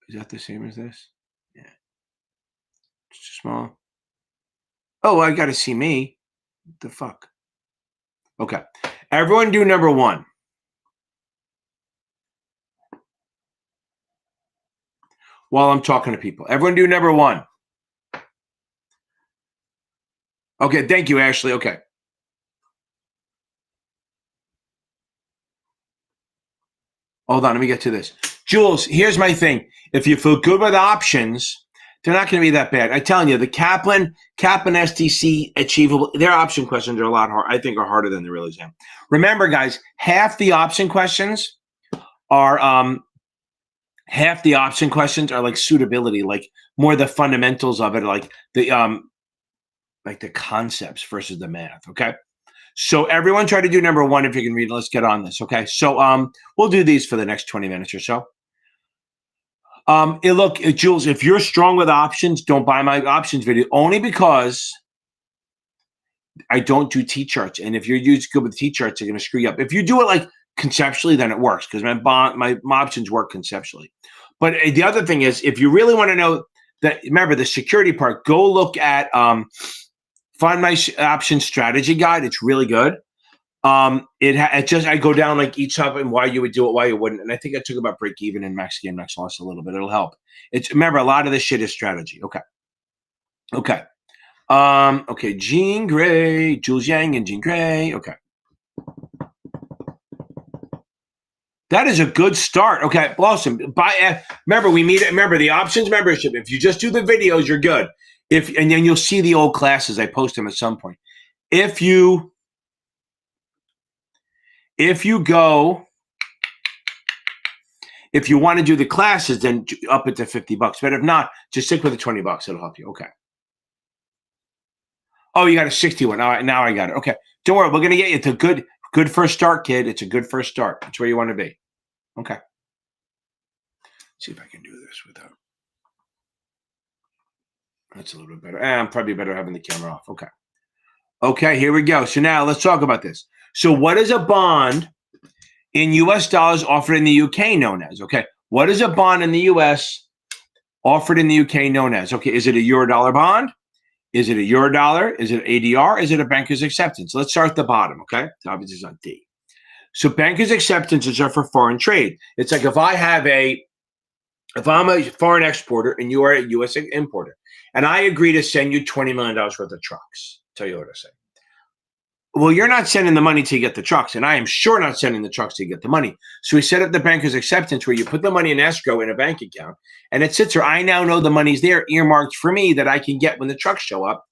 [SPEAKER 1] Is that the same as this? Yeah. It's too small. Oh, I got to see me. What the fuck? Okay. Everyone do number 1. While I'm talking to people. Everyone do number 1. Okay, thank you, Ashley. Okay. Hold on, let me get to this. Jules, here's my thing. If you feel good with options, they're not going to be that bad. I'm telling you, the Kaplan STC achievable, their option questions are a lot harder. I think are harder than the real exam. Remember, guys, half the option questions are like suitability, like more the fundamentals of it, like the concepts versus the math. Okay. So everyone try to do number 1 if you can read. Let's get on this. Okay. So we'll do these for the next 20 minutes or so. Look, Jules, if you're strong with options, don't buy my options video, only because I don't do T-charts. And if you're good with T-charts, they're going to screw you up. If you do it like conceptually, then it works because my options work conceptually. But the other thing is, if you really want to know that, remember the security part, go look at Find My Option Strategy Guide. It's really good. I go down like each up and why you would do it, why you wouldn't. And I think I took about break even in max gain, max loss a little bit. It'll help. Remember, a lot of this shit is strategy. Okay. Okay. Okay. Jean Grey, Jules Yang and Jean Grey. Okay. That is a good start. Okay. Awesome. Remember, remember the options membership. If you just do the videos, you're good. And then you'll see the old classes. I post them at some point. If you want to do the classes, then up it to $50. But if not, just stick with the $20. It'll help you. Okay. Oh, you got a 61. All right, now I got it. Okay. Don't worry. We're going to get you. It's a good first start, kid. It's a good first start. That's where you want to be. Okay. Let's see if I can do this without. That's a little bit better. I'm probably better having the camera off. Okay. Okay, here we go. So now let's talk about this. So what is a bond in US dollars offered in the UK known as? Okay. What is a bond in the US offered in the UK known as? Okay. Is it a Eurodollar bond? Is it a Eurodollar? Is it ADR? Is it a banker's acceptance? Let's start at the bottom. Okay. So obviously it's not D. So banker's acceptances are for foreign trade. It's like if I'm a foreign exporter and you are a U.S. importer, and I agree to send you $20 million worth of trucks, tell you what I say. Well, you're not sending the money to get the trucks, and I am sure not sending the trucks to get the money. So we set up the banker's acceptance where you put the money in escrow in a bank account, and it sits there. I now know the money's there, earmarked for me that I can get when the trucks show up,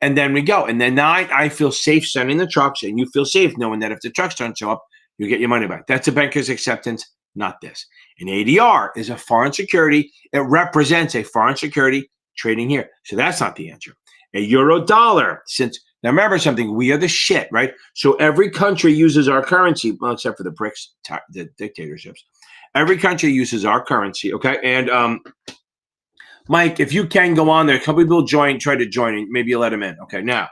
[SPEAKER 1] and then we go. And then now I feel safe sending the trucks, and you feel safe knowing that if the trucks don't show up, you get your money back. That's a banker's acceptance, not this. An ADR is a foreign security. It represents a foreign security trading here. So that's not the answer. A euro dollar, now remember something, we are the shit, right? So every country uses our currency, well, except for the BRICS, the dictatorships. Every country uses our currency, okay? And Mike, if you can go on there, a couple people try to join, and maybe you let them in. Okay, now,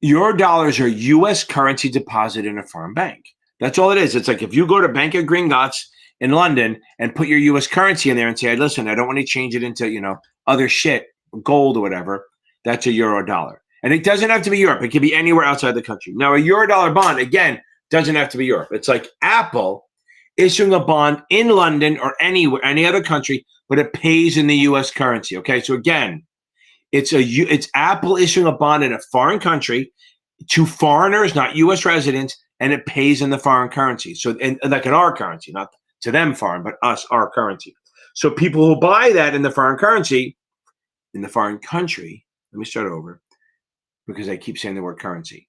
[SPEAKER 1] your dollars are U.S. currency deposited in a foreign bank. That's all it is. It's like if you go to Bank of Gringotts in London and put your U.S. currency in there and say, hey, listen, I don't want to change it into, other shit, gold or whatever, that's a euro dollar. And it doesn't have to be Europe. It can be anywhere outside the country. Now, a euro dollar bond, again, doesn't have to be Europe. It's like Apple issuing a bond in London or any other country, but it pays in the U.S. currency. Okay, so again, it's Apple issuing a bond in a foreign country to foreigners, not U.S. residents, and it pays in the foreign currency. So, and like in our currency, not to them foreign, but us, our currency. So people who buy that in the foreign currency, in the foreign country, let me start over because I keep saying the word currency.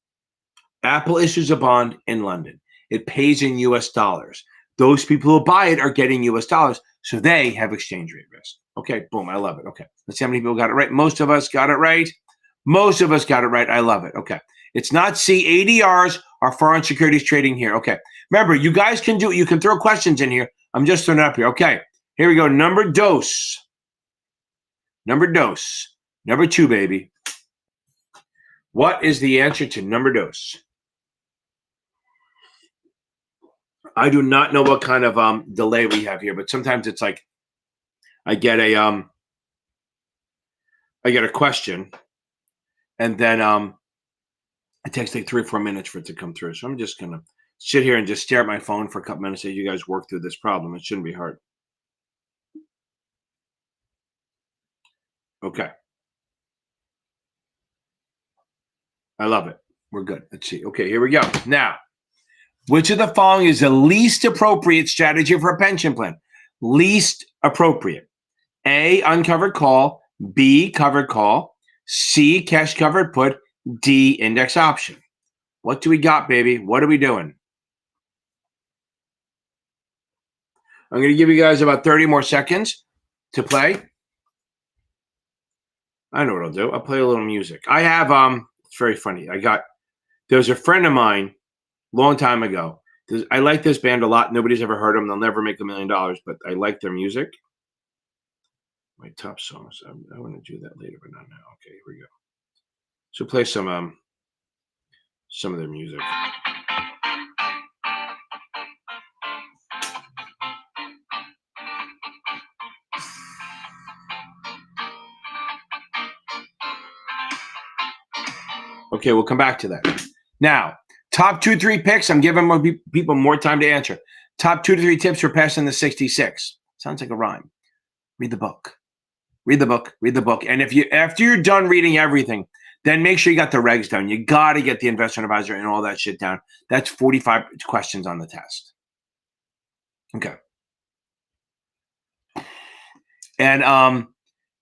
[SPEAKER 1] Apple issues a bond in London. It pays in U.S. dollars. Those people who buy it are getting U.S. dollars, so they have exchange rate risk. Okay, boom, I love it. Okay, let's see how many people got it right. Most of us got it right. Most of us got it right. I love it. Okay, it's not C. ADRs are foreign securities trading here. Okay, remember, you guys can do it. You can throw questions in here. I'm just throwing it up here. Okay, here we go. Number dos. Number two, baby. What is the answer to number dos? I do not know what kind of delay we have here, but sometimes it's like I get a question, and then it takes like 3 or 4 minutes for it to come through. So I'm just gonna sit here and just stare at my phone for a couple minutes as you guys work through this problem. It shouldn't be hard. Okay. I love it. We're good. Let's see. Okay, here we go. Now, which of the following is the least appropriate strategy for a pension plan? Least appropriate. A, uncovered call. B, covered call. C, cash covered put. D, index option. What do we got, baby? What are we doing? I'm going to give you guys about 30 more seconds to play. I know what I'll do. I'll play a little music. I have, it's very funny. There's a friend of mine long time ago. I like this band a lot. Nobody's ever heard them. They'll never make $1 million, but I like their music. My top songs. I want to do that later, but not now. Okay, here we go. So play some of their music. Okay, we'll come back to that. Now, top 2-3 picks. I'm giving people more time to answer. Top 2 to 3 tips for passing the 66. Sounds like a rhyme. Read the book. Read the book. Read the book. And after you're done reading everything, then make sure you got the regs down. You got to get the investment advisor and all that shit down. That's 45 questions on the test. Okay. And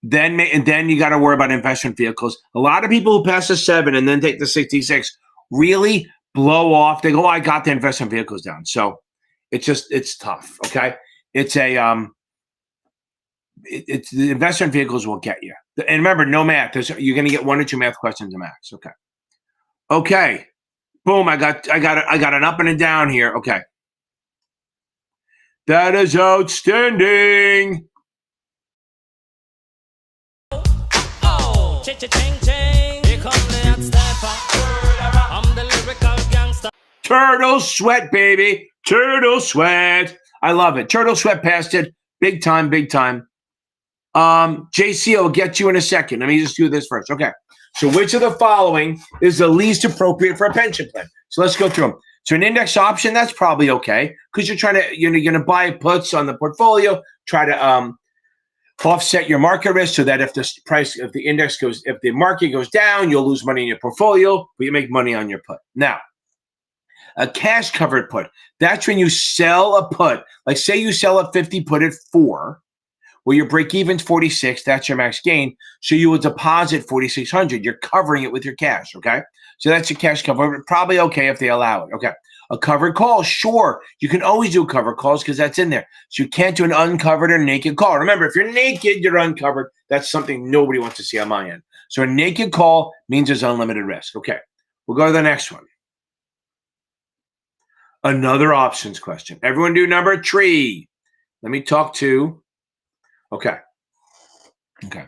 [SPEAKER 1] then you got to worry about investment vehicles. A lot of people who pass the 7 and then take the 66 really blow off. They go, oh, I got the investment vehicles down. So it's tough. Okay. It's the investment vehicles will get you. And remember, no math. You're going to get 1 or 2 math questions a max. Okay. Okay. Boom. I got an up and a down here. Okay. That is outstanding.
[SPEAKER 2] Oh, cha-cha-ching-ching. Here come the hot stepper. I'm the lyrical gangster.
[SPEAKER 1] Turtle sweat, baby. Turtle sweat. I love it. Turtle sweat past it. Big time, big time. JC, I'll get you in a second. Let me just do this first. Okay. So which of the following is the least appropriate for a pension plan? So let's go through them. So an index option, that's probably okay because you're trying to, you're going to buy puts on the portfolio, try to offset your market risk so that if the price, if the index goes, if the market goes down, you'll lose money in your portfolio, but you make money on your put. Now, a cash covered put, that's when you sell a put. Like say you sell a 50 put at 4. Well, your break even's 46. That's your max gain. So you will deposit 4,600. You're covering it with your cash. Okay. So that's your cash cover. Probably okay if they allow it. Okay. A covered call. Sure. You can always do covered calls because that's in there. So you can't do an uncovered or naked call. Remember, if you're naked, you're uncovered. That's something nobody wants to see on my end. So a naked call means there's unlimited risk. Okay. We'll go to the next one. Another options question. Everyone do number 3. Let me talk to. Okay. Okay.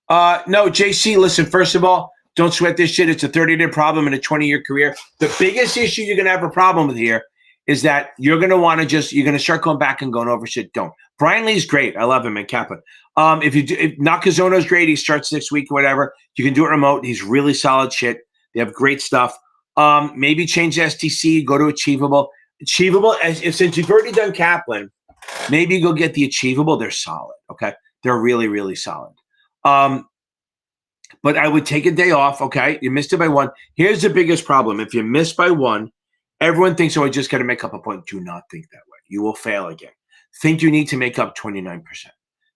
[SPEAKER 1] No, JC, listen, first of all, don't sweat this shit. It's a 30-day problem in a 20-year career. The biggest issue you're going to have a problem with here is that you're going to want to just, you're going to start going back and going over shit. Don't. Brian Lee's great. I love him and Kaplan. If Nakazono's great, he starts next week or whatever. You can do it remote. He's really solid shit. They have great stuff. Maybe change the STC, go to Achievable. Achievable, since you've already done Kaplan, maybe go get the Achievable. They're solid, okay? They're really, really solid. But I would take a day off, okay? You missed it by 1. Here's the biggest problem. If you miss by 1, everyone thinks, oh, I just got to make up a point. Do not think that way. You will fail again. Think you need to make up 29%.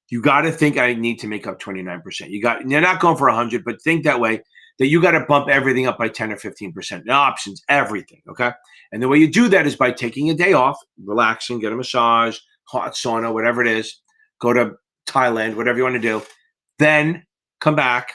[SPEAKER 1] You got to think I need to make up 29%. You're not going for 100, but think that way, that you got to bump everything up by 10 or 15%. The options, everything, okay? And the way you do that is by taking a day off, relaxing, get a massage, hot sauna, whatever it is, go to Thailand, whatever you want to do, then come back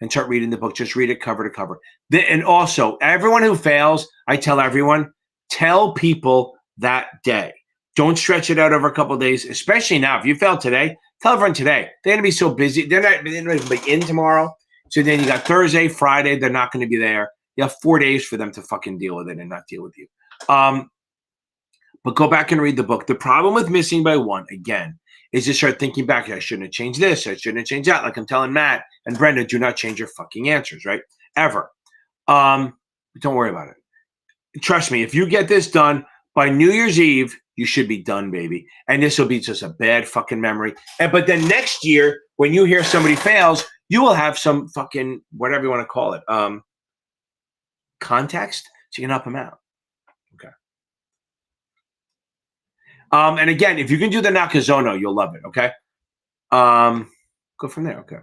[SPEAKER 1] and start reading the book. Just read it cover to cover. And also, everyone who fails, I tell everyone, tell people that day. Don't stretch it out over a couple of days, especially now. If you fail today, tell everyone today. They're going to be so busy. They're not going to be in tomorrow. So then you got Thursday, Friday. They're not going to be there. You have 4 days for them to fucking deal with it and not deal with you. But go back and read the book. The problem with missing by 1, again, is to start thinking back. I shouldn't have changed this. I shouldn't have changed that. Like I'm telling Matt and Brenda, do not change your fucking answers, right? Ever. Don't worry about it. Trust me, if you get this done by New Year's Eve, you should be done, baby. And this will be just a bad fucking memory. But then next year, when you hear somebody fails, you will have some fucking, whatever you want to call it, context, so you can help them out. Okay. And again, if you can do the Nakazono, you'll love it, okay? Go from there, okay.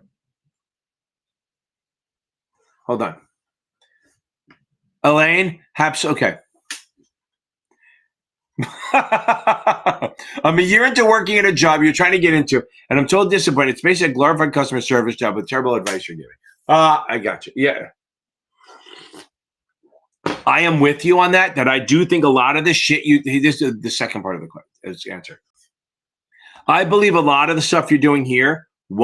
[SPEAKER 1] Hold on. Elaine, okay. I'm a year into working at a job you're trying to get into, and I'm totally disappointed. It's basically a glorified customer service job with terrible advice you're giving. I got you. Yeah. I am with you on that I do think a lot of this shit, this is the second part of the answer. I believe a lot of the stuff you're doing here you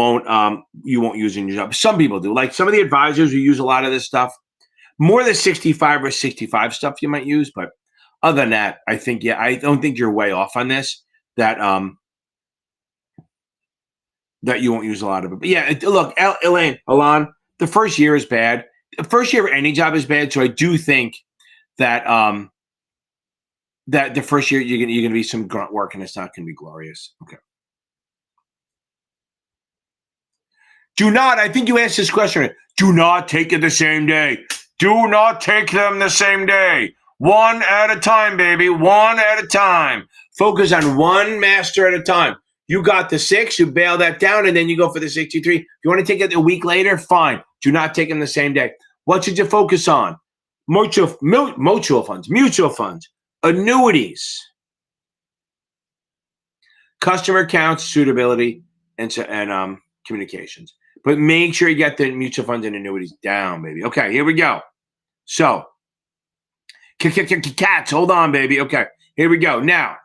[SPEAKER 1] won't use in your job. Some people do. Like some of the advisors who use a lot of this stuff, more than 65 or 65 stuff you might use, but other than that, I think, yeah, I don't think you're way off on this, that you won't use a lot of it. But yeah, look, Elaine, Alon, the first year is bad. The first year of any job is bad. So I do think that that the first year you're gonna be some grunt work and it's not gonna be glorious. Okay. Do not, I think you asked this question, do not take it the same day. Do not take them the same day. One at a time, baby. One at a time. Focus on one master at a time. You got the 6, you bail that down, and then you go for the 63. If you want to take it a week later, fine. Do not take them the same day. What should you focus on? Mutual funds, annuities, customer accounts, suitability, and communications. But make sure you get the mutual funds and annuities down, baby. Okay, here we go. So, Cats, hold on, baby. Okay, here we go. Now,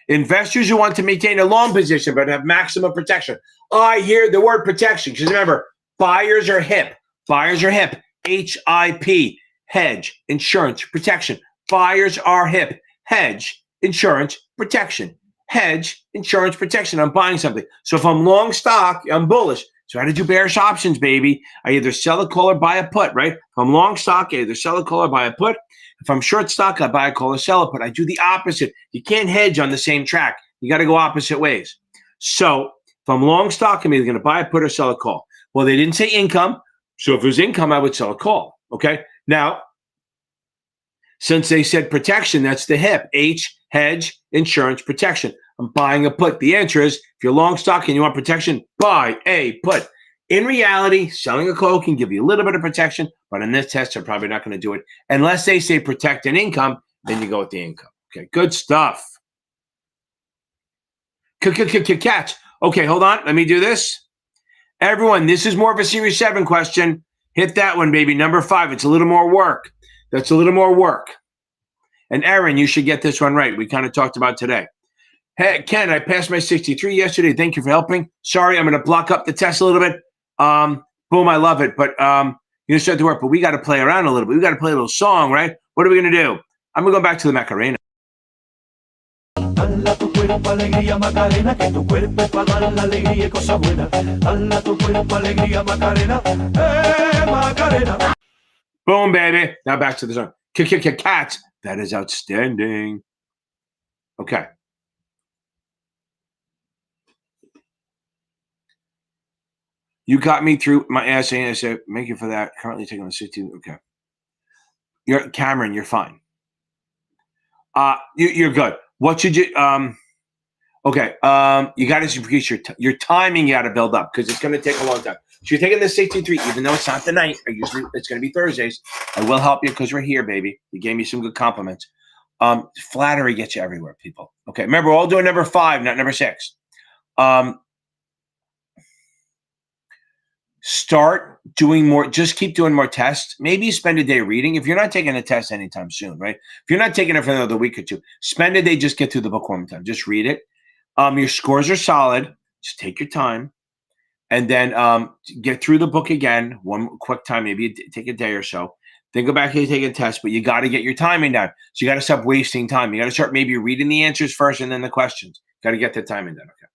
[SPEAKER 1] investors who want to maintain a long position but have maximum protection. I hear the word protection because remember, buyers are hip. Buyers are hip. HIP, hedge, insurance, protection. Buyers are hip. Hedge, insurance, protection. Hedge, insurance, protection. I'm buying something. So if I'm long stock, I'm bullish. So I had to do bearish options, baby. I either sell a call or buy a put, right? If I'm long stock, I either sell a call or buy a put. If I'm short stock, I buy a call or sell a put. I do the opposite. You can't hedge on the same track. You got to go opposite ways. So if I'm long stock, I'm either going to buy a put or sell a call. Well, they didn't say income. So if it was income, I would sell a call. Okay. Now, since they said protection, that's the HIP. H, hedge, insurance, protection. I'm buying a put. The answer is, if you're long stock and you want protection, buy a put. In reality, selling a call can give you a little bit of protection, but in this test, they're probably not going to do it. Unless they say protect an income, then you go with the income. Okay, good stuff. Catch. Okay, hold on. Let me do this. Everyone, this is more of a Series 7 question. Hit that one, baby. Number 5. It's a little more work. That's a little more work. And Aaron, you should get this one right. We kind of talked about today. Hey, Ken, I passed my 63 yesterday. Thank you for helping. Sorry, I'm going to block up the test a little bit. Boom, I love it. But you start to work. But we got to play around a little bit. We got to play a little song, right? What are we going to do? I'm going to go back to the Macarena.
[SPEAKER 2] Dala tu cuerpo alegría Macarena, que tu cuerpo es para dar la alegría y cosas buenas. Dala tu cuerpo alegría Macarena, Macarena.
[SPEAKER 1] Boom, baby. Now back to the song. Cats. That is outstanding. Okay. You got me through my essay, and I said, thank you for that. Currently taking the 16. Okay. You're Cameron, you're fine. You're good. What should you okay. You got to increase your timing, you got to build up because it's going to take a long time. So you're taking the 63, even though it's not the night, or usually it's going to be Thursdays. I will help you because we're here, baby. You gave me some good compliments. Flattery gets you everywhere, people. Okay. Remember, we're all doing number 5, not number 6. Start doing more. Just keep doing more tests. Maybe spend a day reading. If you're not taking a test anytime soon, right? If you're not taking it for another week or 2, spend a day. Just get through the book one time. Just read it. Your scores are solid. Just take your time, and then get through the book again one quick time. Maybe take a day or so. Then go back and take a test. But you got to get your timing down. So you got to stop wasting time. You got to start maybe reading the answers first and then the questions. Got to get the timing down. Okay.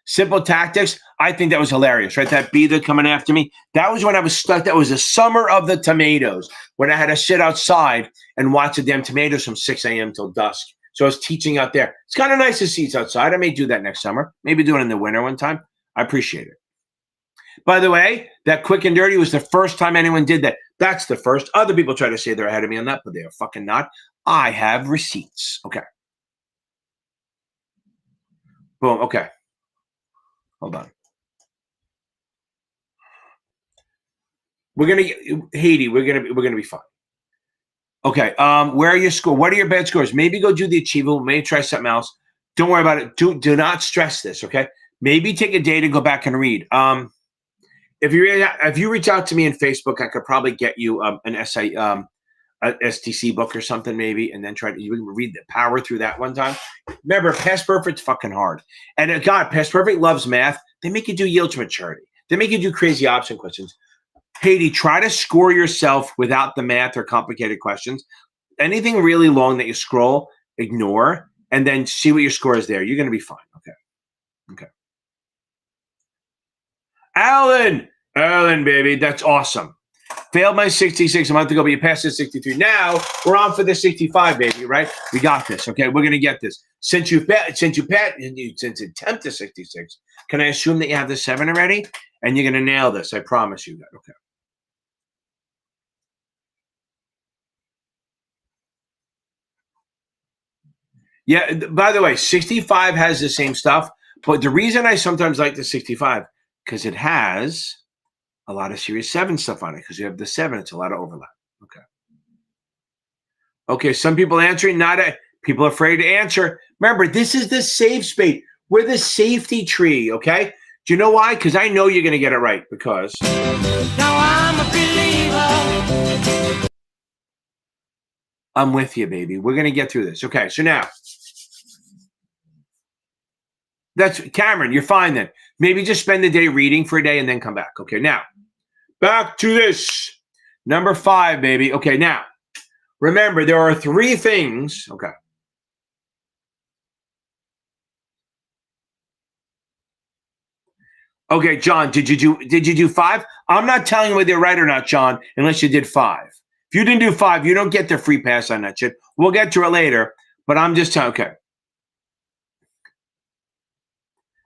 [SPEAKER 1] Simple tactics. I think that was hilarious, right? That bee that coming after me. That was when I was stuck. That was the summer of the tomatoes when I had to sit outside and watch the damn tomatoes from 6 a.m. till dusk. So I was teaching out there. It's kind of nice to see it's outside. I may do that next summer. Maybe do it in the winter one time. I appreciate it. By the way, that quick and dirty was the first time anyone did that. That's the first. Other people try to say they're ahead of me on that, but they are fucking not. I have receipts. Okay. Boom. Okay. Hold on. We're gonna get Haiti. We're gonna be fine. Okay. Where are your scores? What are your bad scores? Maybe go do the achievable. Maybe try something else. Don't worry about it. Do not stress this. Okay. Maybe take a day to go back and read. If you reach out to me on Facebook, I could probably get you an SIE, a STC book or something maybe, and then you can read the power through that one time. Remember, Past Perfect's fucking hard. And God, Past Perfect loves math. They make you do yield to maturity. They make you do crazy option questions. Haiti, try to score yourself without the math or complicated questions. Anything really long that you scroll, ignore, and then see what your score is there. You're going to be fine. Okay. Alan, baby, that's awesome. Failed my 66 a month ago, but you passed the 63. Now we're on for the 65, baby. Right? We got this. Okay, we're gonna get this. Since you attempt the 66, can I assume that you have the 7 already? And you're gonna nail this. I promise you that. Okay. Yeah. By the way, 65 has the same stuff, but the reason I sometimes like the 65 because it has a lot of Series 7 stuff on it because you have the 7. It's a lot of overlap. Okay, some people answering, people afraid to answer. Remember, this is the safe space. We're the safety tree, okay? Do you know why? Because I know you're going to get it right because now I'm a believer. I'm with you, baby. We're going to get through this. Okay, so now, that's Cameron, you're fine then. Maybe just spend the day reading for a day and then come back. Okay, now, back to this. Number 5, baby. Okay, now, remember, there are 3 things. Okay. Okay, John, did you do 5? I'm not telling you whether you're right or not, John, unless you did 5. If you didn't do 5, you don't get the free pass on that shit. We'll get to it later, but I'm just telling. Okay.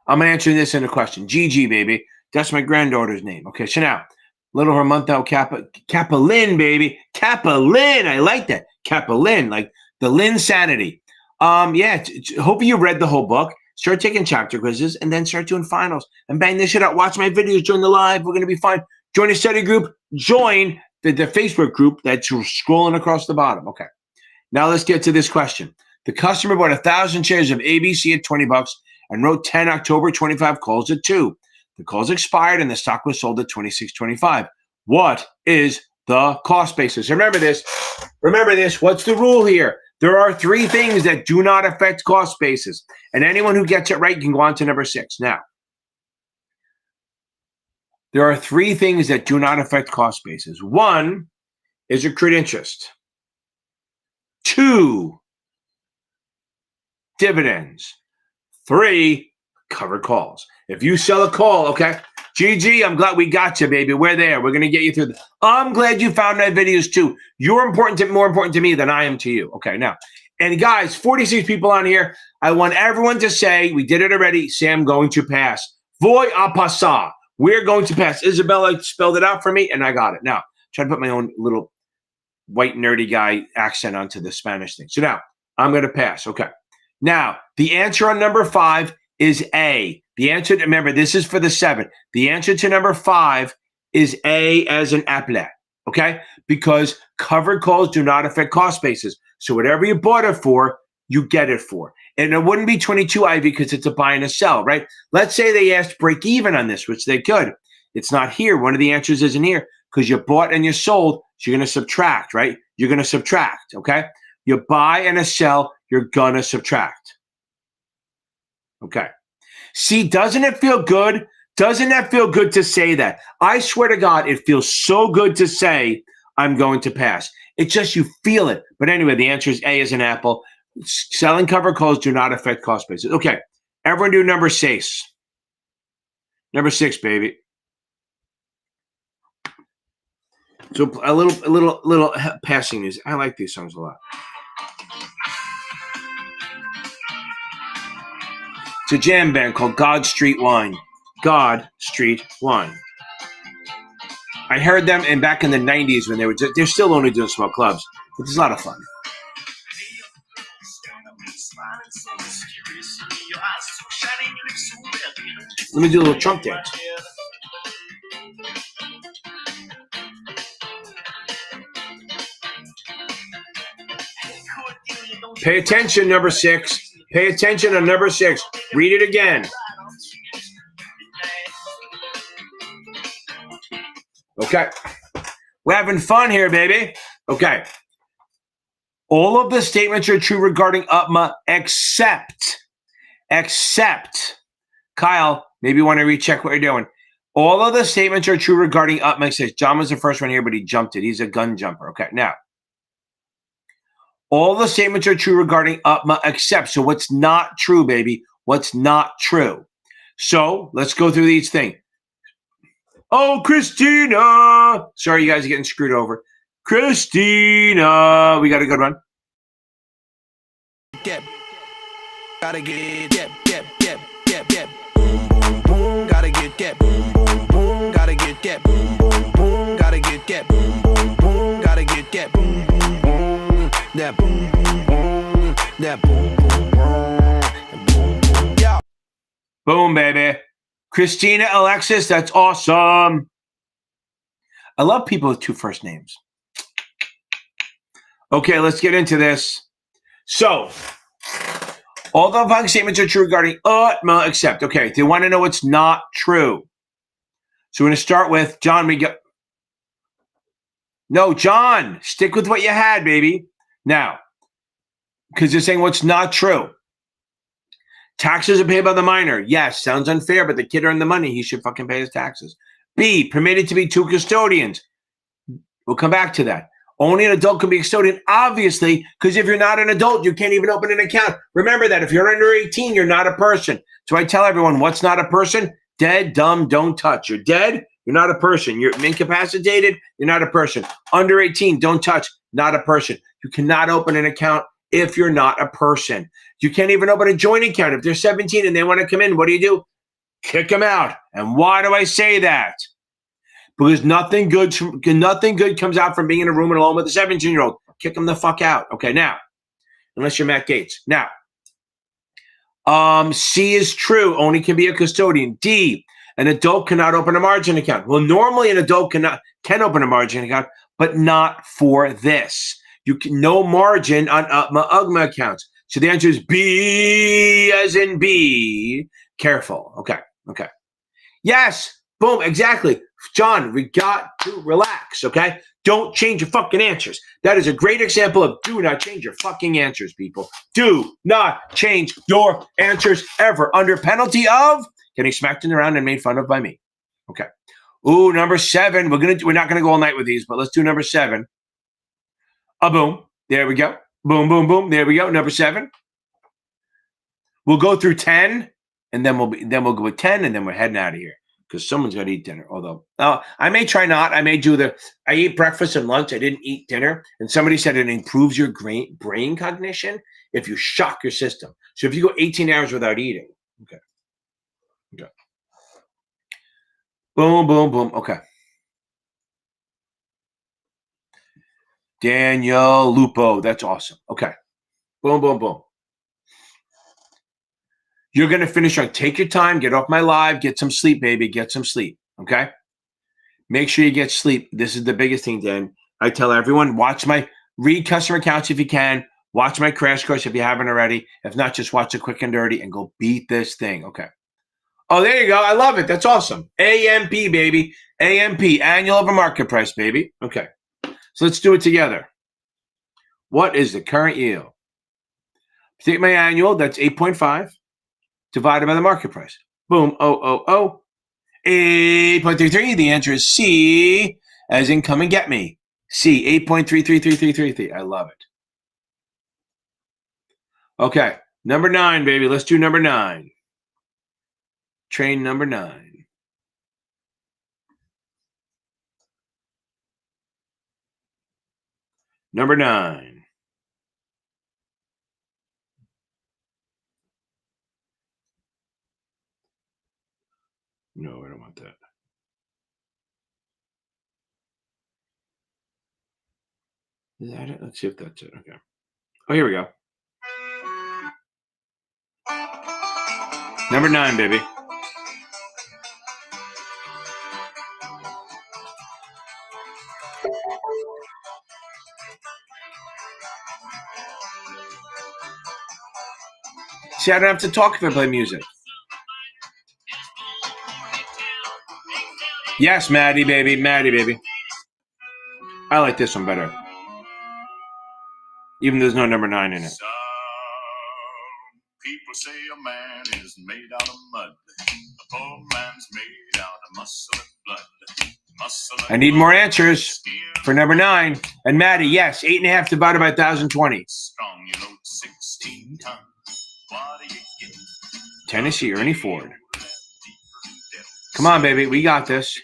[SPEAKER 1] I'm answering this in a question. Gigi, baby. That's my granddaughter's name. Okay, so now, little Hermonto Kappa-Lin, baby. Kappa-Lin. I like that. Kappa-Lin, like the Lin Sanity. Yeah, hope you read the whole book. Start taking chapter quizzes and then start doing finals and bang this shit out. Watch my videos, join the live. We're going to be fine. Join a study group. Join the Facebook group that's scrolling across the bottom. Okay. Now let's get to this question. The customer bought 1,000 shares of ABC at $20 and wrote 10 October 25 calls at 2. The calls expired and the stock was sold at $26.25. What is the cost basis? Remember this. Remember this. What's the rule here? There are 3 things that do not affect cost basis. And anyone who gets it right can go on to number 6. Now, there are 3 things that do not affect cost basis. 1 is accrued interest. 2, dividends. 3, covered calls. If you sell a call, okay, GG, I'm glad we got you, baby. We're there. We're going to get you through. I'm glad you found my videos too. You're more important to me than I am to you. Okay, now, and guys, 46 people on here. I want everyone to say, we did it already, Sam going to pass. Voy a pasar. We're going to pass. Isabella spelled it out for me, and I got it. Now, try to put my own little white nerdy guy accent onto the Spanish thing. So now, I'm going to pass. Okay. Now, the answer on number 5 is A. The answer, remember, this is for the 7. The answer to number 5 is A as an apple, okay? Because covered calls do not affect cost basis. So whatever you bought it for, you get it for. And it wouldn't be 22 IV because it's a buy and a sell, right? Let's say they asked break even on this, which they could. It's not here. One of the answers isn't here because you bought and you sold, so you're going to subtract, right? You're going to subtract, okay? You buy and a sell, you're going to subtract. Okay. See, doesn't it feel good? Doesn't that feel good to say that? I swear to God, it feels so good to say I'm going to pass. It's just you feel it. But anyway, the answer is A as an apple. Selling covered calls do not affect cost basis. Okay. Everyone do number 6. Number 6, baby. So a little passing news. I like these songs a lot. It's a jam band called God Street Wine. God Street Wine. I heard them back in the 90s when they're still only doing small clubs, but it's a lot of fun. Let me do a little Trump dance. Pay attention, number 6. Pay attention on number 6. Read it again. Okay. We're having fun here, baby. Okay. All of the statements are true regarding UTMA except, Kyle, maybe you want to recheck what you're doing. All of the statements are true regarding UTMA except. John was the first one here, but he jumped it. He's a gun jumper. Okay, now. All the statements are true regarding UTMA except. So what's not true, baby? What's not true? So let's go through these things. Oh, Christina. Sorry, you guys are getting screwed over. Christina. We got a good one.
[SPEAKER 2] Gotta get boom boom boom. Gotta get boom boom boom. Gotta get boom boom boom. Gotta get boom boom boom. Gotta get boom boom boom. That boom boom boom. That boom boom boom. Boom boom. Yeah.
[SPEAKER 1] Boom, baby. Christina Alexis, that's awesome. I love people with 2 first names. Okay, let's get into this. So, all the following statements are true regarding UTMA except. Okay, they want to know what's not true. So we're going to start with John. No, John, stick with what you had, baby. Now, because they're saying what's not true. Taxes are paid by the minor. Yes, sounds unfair, but the kid earned the money. He should fucking pay his taxes. B, permitted to be 2 custodians. We'll come back to that. Only an adult can be a custodian, obviously, because if you're not an adult, you can't even open an account. Remember that. If you're under 18, you're not a person. So I tell everyone, what's not a person? Dead, dumb, don't touch. You're dead, you're not a person. You're incapacitated, you're not a person. Under 18, don't touch, not a person. You cannot open an account if you're not a person. You can't even open a joint account. If they're 17 and they want to come in, what do? Kick them out. And why do I say that? Because nothing good comes out from being in a room alone with a 17-year-old. Kick them the fuck out. Okay, now, unless you're Matt Gaetz. Now, C is true. Only can be a custodian. D, an adult cannot open a margin account. Well, normally an adult can open a margin account, but not for this. You can no margin on UGMA accounts. So the answer is B as in B. Careful. Okay. Yes. Boom. Exactly. John, we got to relax. Okay. Don't change your fucking answers. That is a great example of do not change your fucking answers, people. Do not change your answers ever under penalty of getting smacked in the round and made fun of by me. Okay. Ooh, number 7. We're not gonna go all night with these, but let's do number 7. Boom. There we go. Boom, boom, boom. There we go. Number 7. We'll go through 10, and then we'll go with 10, and then we're heading out of here because someone's got to eat dinner. Although I may try not. I may do I eat breakfast and lunch. I didn't eat dinner, and somebody said it improves your brain cognition if you shock your system. So if you go 18 hours without eating, okay. Boom, boom, boom. Okay. Daniel Lupo, that's awesome. Okay. Boom, boom, boom. You're going to finish on take your time, get off my live, get some sleep, baby, get some sleep, okay? Make sure you get sleep. This is the biggest thing, Dan. I tell everyone, read customer accounts if you can, watch my crash course if you haven't already. If not, just watch it quick and dirty and go beat this thing, okay? Oh, there you go. I love it. That's awesome. AMP, baby. AMP, annual over market price, baby. Okay. So let's do it together. What is the current yield? Take my annual, that's 8.5, divided by the market price. Boom, 8.33. The answer is C, as in come and get me. C, 8.333333. I love it. Okay, number 9, baby. Let's do number 9. Train number 9. Number 9. No, I don't want that. Is that it? Let's see if that's it. Okay. Oh, here we go. Number 9, baby. See, I don't have to talk if I play music. Yes, Maddie, baby. Maddie, baby. I like this one better. Even though there's no number 9 in it.
[SPEAKER 3] Some people say a man is made out of mud. A poor man's made out of muscle and blood.
[SPEAKER 1] I need more answers for number 9. And Maddie, yes, 8.5 divided by 1,020.
[SPEAKER 3] Strong, you load 16 tons. What do you get?
[SPEAKER 1] Tennessee, Ernie Ford. Come on, baby, we got this.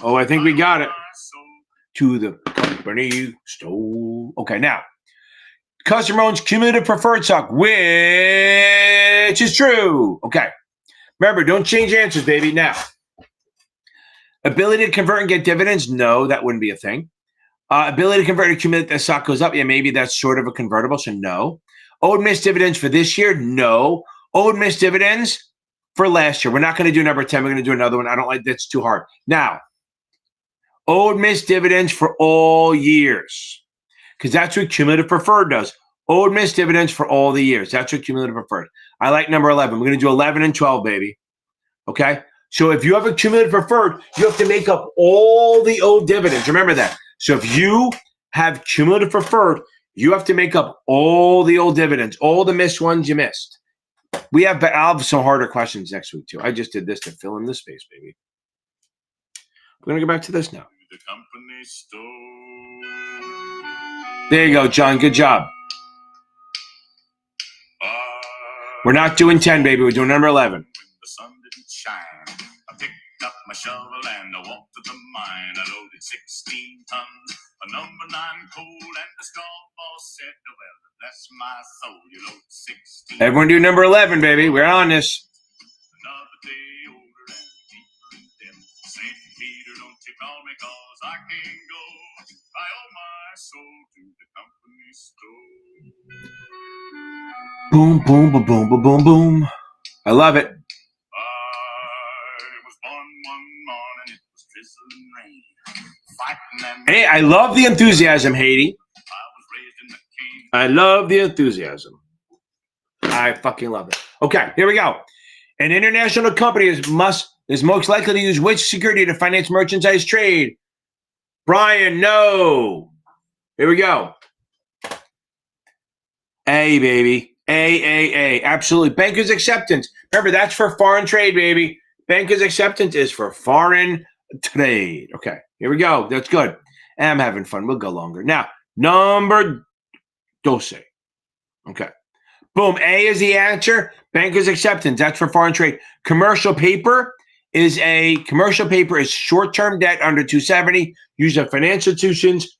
[SPEAKER 1] Oh, I think we got it. To the company store. Okay, now, customer owns cumulative preferred stock, which is true. Okay, remember, don't change answers, baby. Now, ability to convert and get dividends? No, that wouldn't be a thing. Ability to convert and accumulate the stock goes up? Yeah, maybe that's sort of a convertible, so no. Owed missed dividends for this year? No. Owed missed dividends for last year. We're not going to do number 10. We're going to do another one. I don't like that's too hard. Now, owed missed dividends for all years, because that's what cumulative preferred does. Owed missed dividends for all the years. That's what cumulative preferred. I like number 11. We're going to do 11 and 12, baby. Okay? So if you have a cumulative preferred, you have to make up all the owed dividends. Remember that. So if you have cumulative preferred, you have to make up all the old dividends, all the missed ones you missed. I'll have some harder questions next week too. I just did this to fill in this space, baby. We're going to go back to this now.
[SPEAKER 3] The company store.
[SPEAKER 1] There you go, John. Good job. We're not doing 10, baby. We're doing number 11.
[SPEAKER 3] When the sun didn't shine, I picked up my shovel and I walked to the mine. I loaded 16 tons, a number 9 coal, and the strong boss said, well, bless my soul, you load 16.
[SPEAKER 1] Everyone do number 11, baby. We're on this.
[SPEAKER 3] Another day older and deeper in debt. St. Peter, don't you call me 'cause I can't go. I owe my soul to the company store.
[SPEAKER 1] Boom, boom, boom, boom, boom, boom, boom. I love it.
[SPEAKER 3] I was born one morning, it was drizzling rain. Fighting and
[SPEAKER 1] Hey, I love the enthusiasm, Haiti.
[SPEAKER 3] I was raised in the king.
[SPEAKER 1] I love the enthusiasm. I fucking love it. Okay, here we go. An international company is most likely to use which security to finance merchandise trade? Brian, no. Here we go. A, baby. A. Absolutely. Banker's acceptance. Remember, that's for foreign trade, baby. Banker's acceptance is for foreign trade. Okay, here we go. That's good. I'm having fun. We'll go longer. Now, number 12. Okay. Boom. A is the answer. Banker's acceptance. That's for foreign trade. Commercial paper is short-term debt under 270. Used at financial institutions.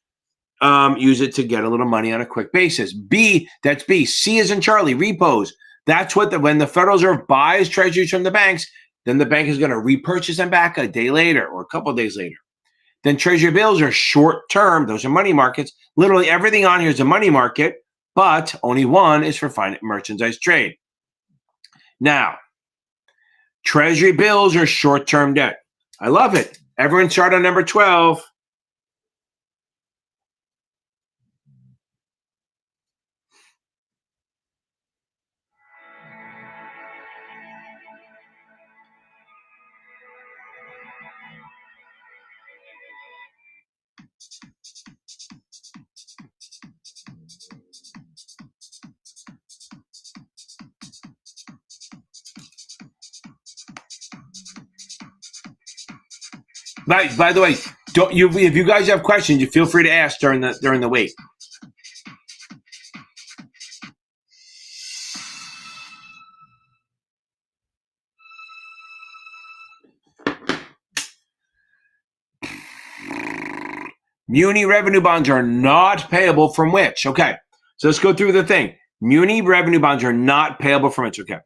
[SPEAKER 1] Use it to get a little money on a quick basis. B, that's B. C is in Charlie, repos. That's when the Federal Reserve buys treasuries from the banks, then the bank is going to repurchase them back a day later or a couple of days later. Then treasury bills are short term. Those are money markets. Literally everything on here is a money market, but only one is for merchandise trade. Now, treasury bills are short term debt. I love it. Everyone start on number 12. By the way, if you guys have questions, you feel free to ask during the wait. Muni revenue bonds are not payable from which? Okay, so let's go through the thing. Muni revenue bonds are not payable from which? Okay.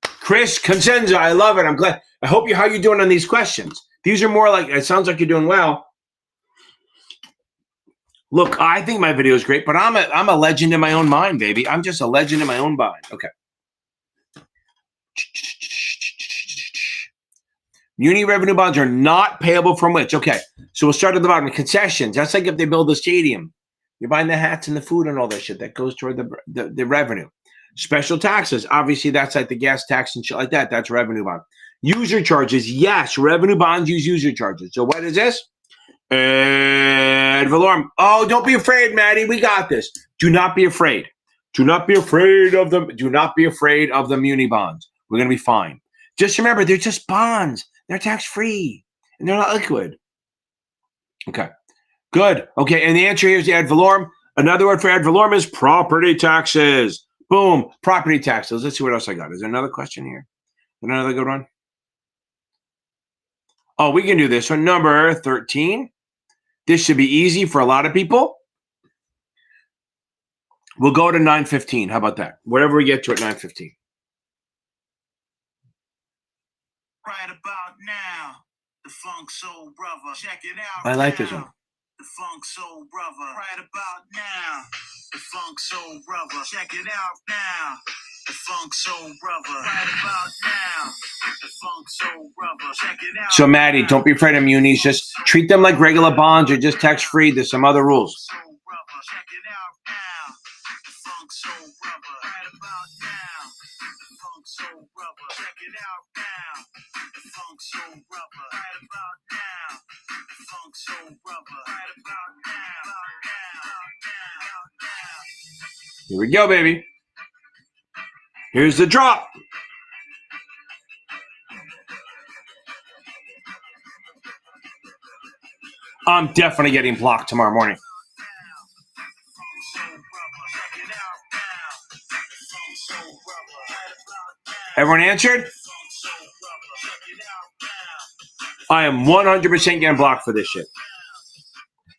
[SPEAKER 1] Chris Consenza, I love it. I'm glad. I hope how you doing on these questions. These are more like, it sounds like you're doing well. Look, I think my video is great, but I'm a legend in my own mind, baby. I'm just a legend in my own mind. Okay. Muni revenue bonds are not payable from which? Okay, so we'll start at the bottom. Concessions. That's like if they build a stadium. You're buying the hats and the food and all that shit. That goes toward the revenue. Special taxes. Obviously, that's like the gas tax and shit like that. That's revenue bond. User charges. Yes, revenue bonds use user charges. So what is this? Ad valorem. Oh, don't be afraid, Maddie. We got this. Do not be afraid. Do not be afraid of them. Do not be afraid of the muni bonds. We're going to be fine. Just remember, they're just bonds. They're tax-free, and they're not liquid. Okay, good. Okay, and the answer here is the ad valorem. Another word for ad valorem is property taxes. Boom, property taxes. Let's see what else I got. Is there another question here? Another good one? Oh, we can do this one. Number 13. This should be easy for a lot of people. We'll go to 9:15. How about that? Whatever we get to at 9:15.
[SPEAKER 4] Right about now, the Funk Soul Brother. Check it out.
[SPEAKER 1] I like
[SPEAKER 4] now.
[SPEAKER 1] this one.
[SPEAKER 4] The Funk Soul Brother. Right about now, the Funk Soul Brother. Check it out now. The Funk Soul Brother. Right about now, the Funk Soul Brother. Check it out.
[SPEAKER 1] So, Maddie, don't be afraid of munis. Just treat them like regular bonds or just tax-free. There's some other rules.
[SPEAKER 4] Check it out now. The Funk Soul Brother. Right about now. The Funk Soul Brother. Check it out now. The Funk Soul Brother. Right about now. The Funk Soul Brother. Right about now.
[SPEAKER 1] Here we go, baby. Here's the drop. I'm definitely getting blocked tomorrow morning. Everyone answered? I am 100% getting blocked for this shit.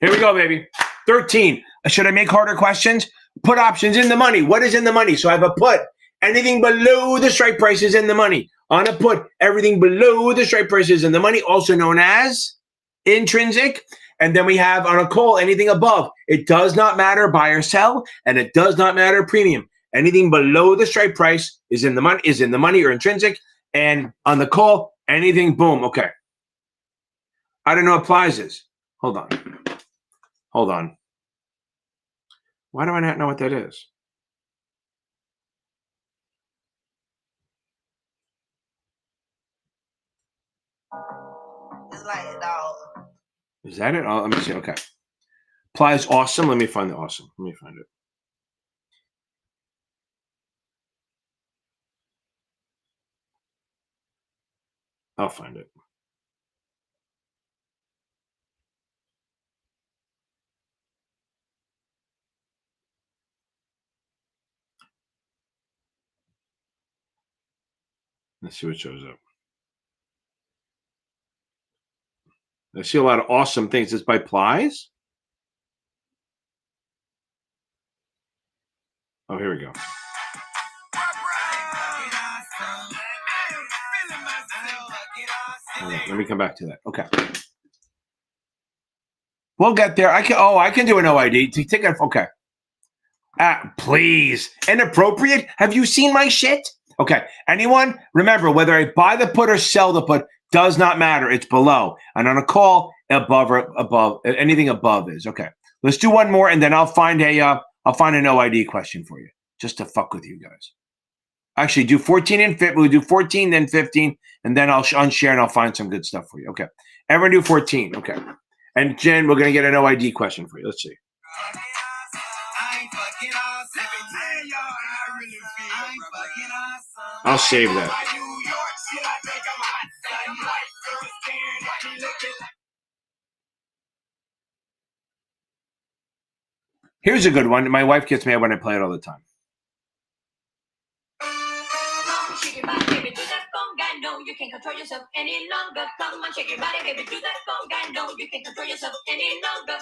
[SPEAKER 1] Here we go, baby. 13. Should I make harder questions? Put options in the money. What is in the money? So I have a put. Anything below the strike price is in the money. On a put, everything below the strike price is in the money, also known as intrinsic. And then we have on a call, anything above. It does not matter buy or sell, and it does not matter premium. Anything below the strike price is in the money or intrinsic. And on the call, anything boom. Okay. I don't know what applies is. Hold on. Why do I not know what that is?
[SPEAKER 2] It's like a dog.
[SPEAKER 1] Is that it? Oh, let me see. Okay. Applies awesome. Let me find the awesome. Let me find it. I'll find it. Let's see what shows up. I see a lot of awesome things. It's by Plies. Oh, here we go. Let me come back to that. Okay. We'll get there. I can do an OID. Take it. Okay. Please. Inappropriate? Have you seen my shit? Okay. Anyone? Remember, whether I buy the put or sell the put does not matter. It's below. And on a call, above, anything above is. Okay. Let's do one more, and then I'll find an OID question for you, just to fuck with you guys. Actually, do 14 and 15. We'll do 14, then 15, and then I'll unshare and I'll find some good stuff for you. Okay. Everyone do 14. Okay. And Jen, we're going to get an OID question for you. Let's see. I'll save that. Here's a good one. My wife gets mad when I play it all the time.
[SPEAKER 4] Shake your body, baby, do that conga. No, you can't control yourself any longer. Come on, shake your body, baby, do that conga. No, you can't control yourself any longer.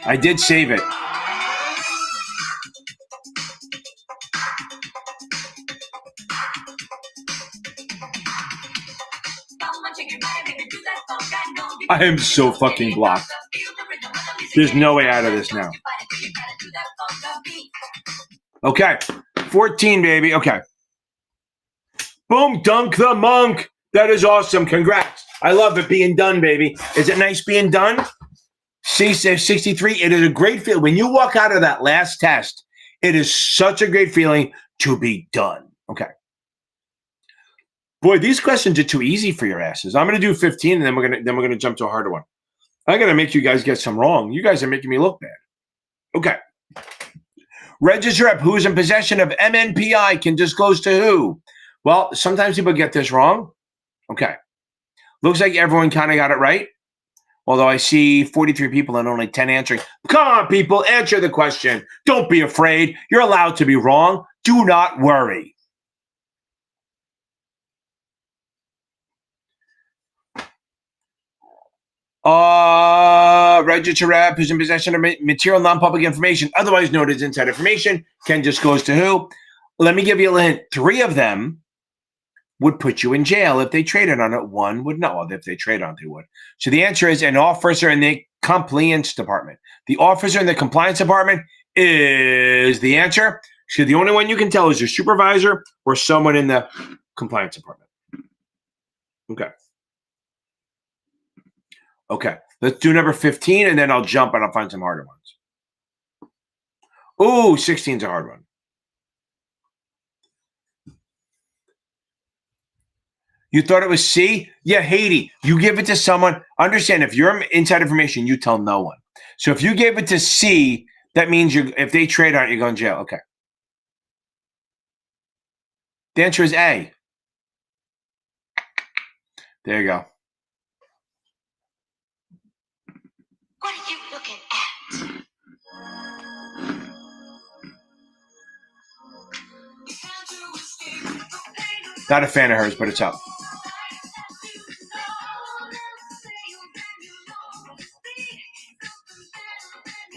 [SPEAKER 1] I did save it. I am so fucking blocked. There's no way out of this now. Okay. 14, baby. Okay. Boom, dunk the monk. That is awesome. Congrats. I love it being done, baby. Is it nice being done? C63, it is a great feeling. When you walk out of that last test, it is such a great feeling to be done. Okay. Boy, these questions are too easy for your asses. I'm going to do 15, and then we're going to jump to a harder one. I got to make you guys get some wrong. You guys are making me look bad. Okay. Register rep who is in possession of MNPI can disclose to who? Well, sometimes people get this wrong. Okay. Looks like everyone kind of got it right. Although I see 43 people and only 10 answering. Come on, people, answer the question. Don't be afraid. You're allowed to be wrong. Do not worry. Register rep who's in possession of material non-public information, otherwise known as inside information, can disclose to who? Let me give you a hint. 3 of them would put you in jail if they traded on it. 1 would not. Well, if they trade on it, they would. So the answer is an officer in the compliance department. The officer in the compliance department is the answer. So the only one you can tell is your supervisor or someone in the compliance department. Okay. Okay. Let's do number 15, and then I'll jump and I'll find some harder ones. Ooh, 16 is a hard one. You thought it was C? Yeah, Haiti. You give it to someone. Understand, if you're inside information, you tell no one. So if you gave it to C, that means if they trade on it, you're going to jail. Okay. The answer is A. There you go.
[SPEAKER 3] What are you looking at?
[SPEAKER 1] Not a fan of hers, but it's up.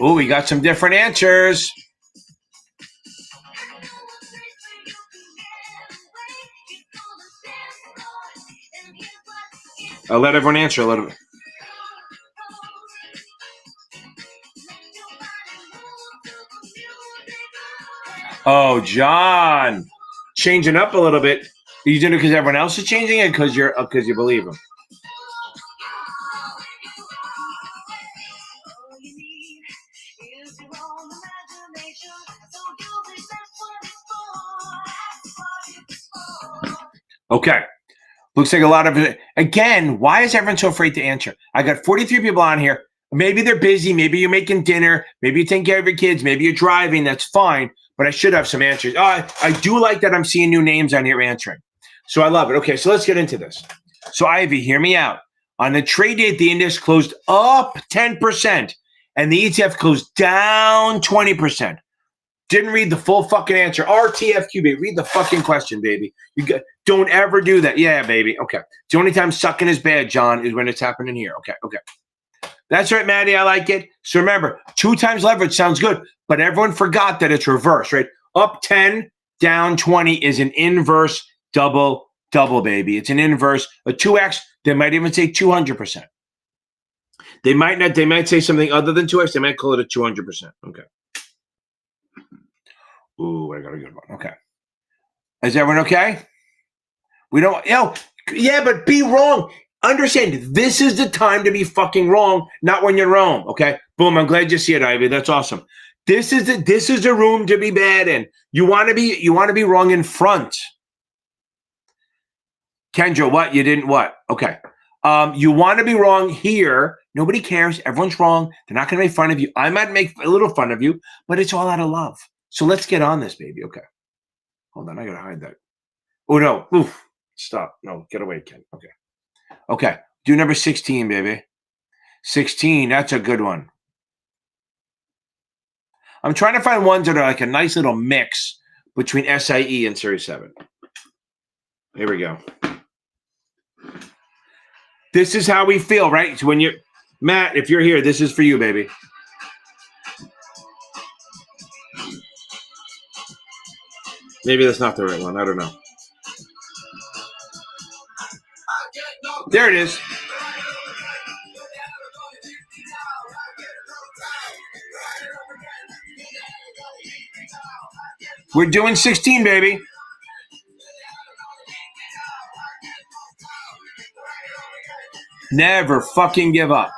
[SPEAKER 1] Oh, we got some different answers. I'll let everyone answer a little bit. Oh, John, changing up a little bit. Are you doing it because everyone else is changing it? Because you believe them. Okay. Looks like a lot of it. Again, why is everyone so afraid to answer? I got 43 people on here. Maybe they're busy. Maybe you're making dinner. Maybe you're taking care of your kids. Maybe you're driving. That's fine. But I should have some answers. I do like that I'm seeing new names on here answering. So I love it. Okay, so let's get into this. So Ivy, hear me out. On the trade date, the index closed up 10% and the ETF closed down 20%. Didn't read the full fucking answer. RTFQ, baby. Read the fucking question, baby. Don't ever do that. Yeah, baby. Okay. The only time sucking is bad, John, is when it's happening here. Okay. That's right, Maddie. I like it. So remember, 2 times leverage sounds good, but everyone forgot that it's reverse, right? Up 10, down 20 is an inverse double, baby. It's an inverse. A 2X, they might even say 200%. They might not. They might say something other than 2X. They might call it a 200%. Okay. Ooh, I got a good one. Okay. Is everyone okay? We don't, yeah, but be wrong. Understand, this is the time to be fucking wrong, not when you're wrong. Okay. Boom. I'm glad you see it, Ivy. That's awesome. This is the room to be bad in. You want to be wrong in front. Kendra, what? You didn't what? Okay. You want to be wrong here. Nobody cares. Everyone's wrong. They're not going to make fun of you. I might make a little fun of you, but it's all out of love. So let's get on this, baby. Okay. Hold on. I got to hide that. Oh, no. Oof. Stop. No, get away, Ken. Okay. Do number 16, baby. 16. That's a good one. I'm trying to find ones that are like a nice little mix between SIE and Series 7. Here we go. This is how we feel, right? So when you're, Matt, if you're here, this is for you, baby. Maybe that's not the right one. I don't know. There it is. We're doing 16, baby. Never fucking give up.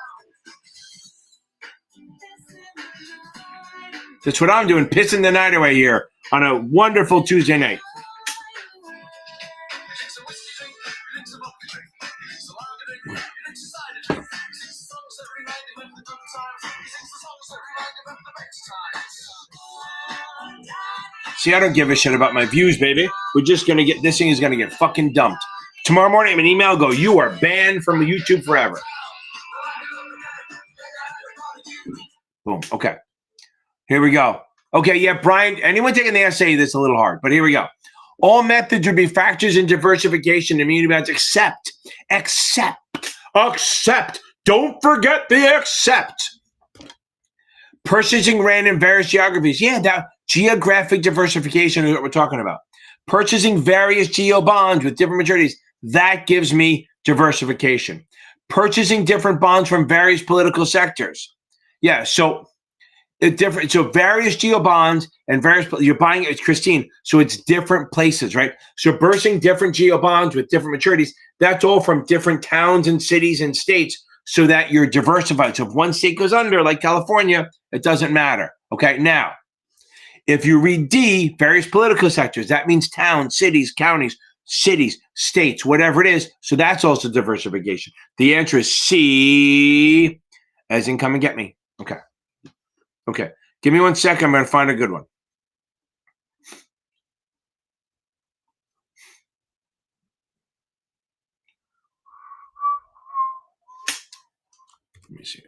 [SPEAKER 1] That's what I'm doing, pissing the night away here on a wonderful Tuesday night. See, I don't give a shit about my views, baby. We're just going to get, this thing is going to get fucking dumped. Tomorrow morning, an email go, you are banned from YouTube forever. Boom. Okay. Here we go. Okay, yeah, Brian, anyone taking the essay, this is a little hard, but here we go. All methods would be factors in diversification and immunity balance except. Don't forget the except. Purchasing random various geographies. Yeah, that geographic diversification is what we're talking about. Purchasing various geo bonds with different maturities. That gives me diversification. Purchasing different bonds from various political sectors. Yeah, so it's different. So various geo bonds and various, you're buying it, Christine. So it's different places, right? So purchasing different geo bonds with different maturities. That's all from different towns and cities and states so that you're diversified. So if one state goes under, like California, it doesn't matter. Okay, now, if you read D, various political sectors, that means towns, cities, counties. cities, states, whatever it is. So that's also diversification. The answer is C, as in come and get me. Okay. Okay. Give me 1 second. I'm going to find a good one. Let me see.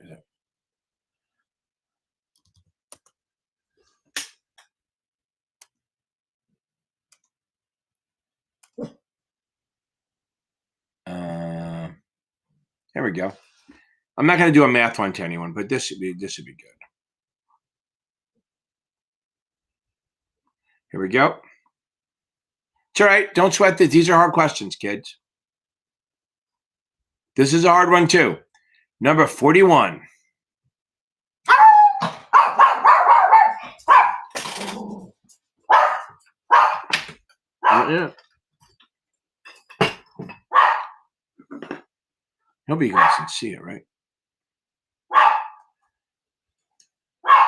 [SPEAKER 1] There we go. I'm not going to do a math one to anyone, but this would be good. Here we go. It's all right. Don't sweat this. These are hard questions, kids. This is a hard one too. Number 41. Yeah. Nobody else can see it, right?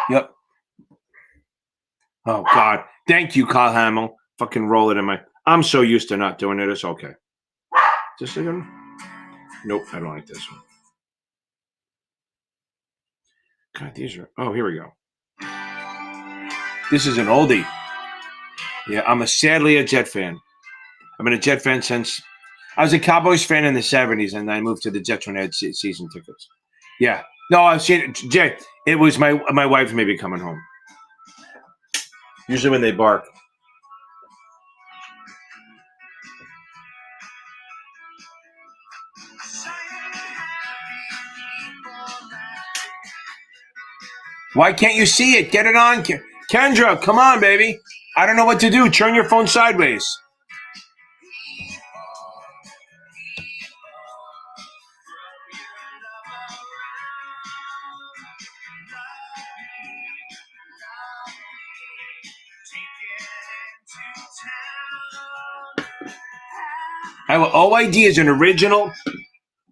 [SPEAKER 1] Yep. Oh, God. Thank you, Kyle Hamill. Fucking roll it in my... I'm so used to not doing it. It's okay. Just a good. Nope, I don't like this one. God, these are... Oh, here we go. This is an oldie. Yeah, I'm sadly a Jet fan. I've been a Jet fan since... I was a Cowboys fan in the 70s, and I moved to the Jets when I had season tickets. Yeah. No, I've seen it. Jay, it was my wife maybe coming home. Usually when they bark. Why can't you see it? Get it on. Kendra, come on, baby. I don't know what to do. Turn your phone sideways. OID is an original.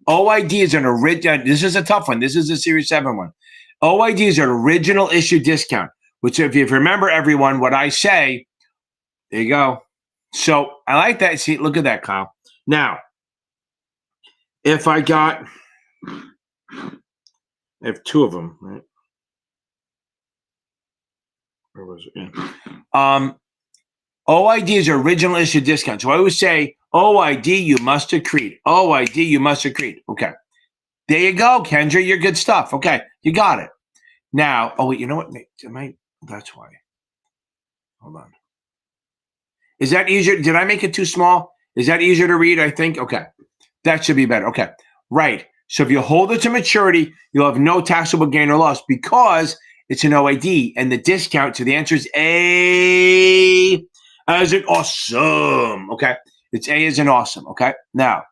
[SPEAKER 1] OID is an original. This is a tough one. This is a Series 7 one. OID is an original issue discount, which if you remember, everyone, what I say, there you go. So I like that. See, look at that, Kyle. Now, if I got, I have 2 of them, right? Where was it? Yeah. OID is original issue discount. So I always say, OID, you must accrete. OID, you must accrete. Okay. There you go, Kendra. You're good stuff. Okay. You got it. Now, oh, wait, you know what? That's why. Hold on. Is that easier? Did I make it too small? Is that easier to read, I think? Okay. That should be better. Okay. Right. So if you hold it to maturity, you'll have no taxable gain or loss because it's an OID. And the discount to the answer is A as in awesome. Okay. It's A as in awesome. Okay. Now,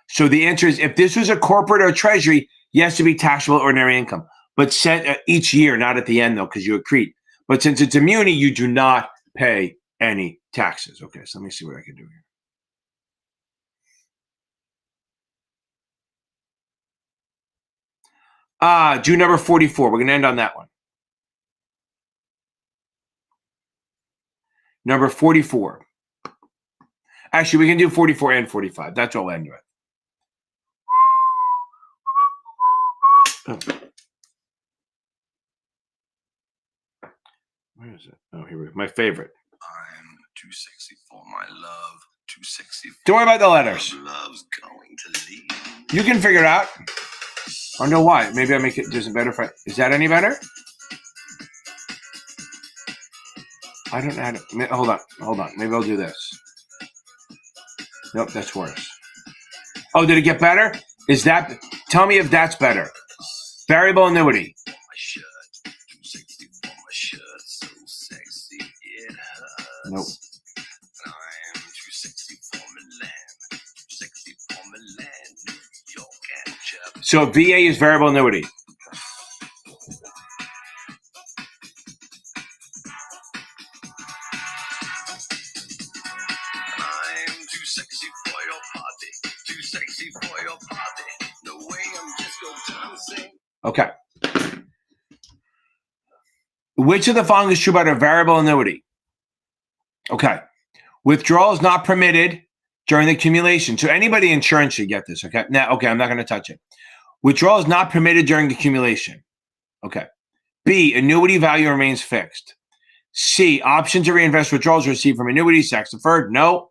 [SPEAKER 1] so the answer is if this was a corporate or treasury, yes, to be taxable ordinary income, but set each year, not at the end though, because you accrete. But since it's a muni, you do not pay any taxes. Okay. So let me see what I can do here. June number 44. We're going to end on that one. Number 44. Actually, we can do 44 and 45. That's all we'll end with. Oh. Where is it? Oh, here we go. My favorite.
[SPEAKER 3] I'm too sexy for my love. Too sexy.
[SPEAKER 1] Don't worry about the letters.
[SPEAKER 3] Love's going to leave.
[SPEAKER 1] You can figure it out. I don't know why. Maybe I make it just a better friend. Is that any better? I don't know how to. Hold on. Maybe I'll do this. Nope, that's worse. Oh, did it get better? Is that? Tell me if that's better. Variable annuity.
[SPEAKER 3] My shirt, too sexy for my shirt, so sexy it hurts.
[SPEAKER 1] Nope.
[SPEAKER 3] I'm too sexy for Milan, too sexy for Milan, New York and Japan.
[SPEAKER 1] So VA is variable annuity. Okay. Which of the following is true about a variable annuity? Okay. Withdrawal is not permitted during the accumulation. So anybody in insurance should get this, okay? Now, okay, I'm not going to touch it. Withdrawal is not permitted during the accumulation. Okay. B, annuity value remains fixed. C, option to reinvest withdrawals received from annuities, tax deferred. No.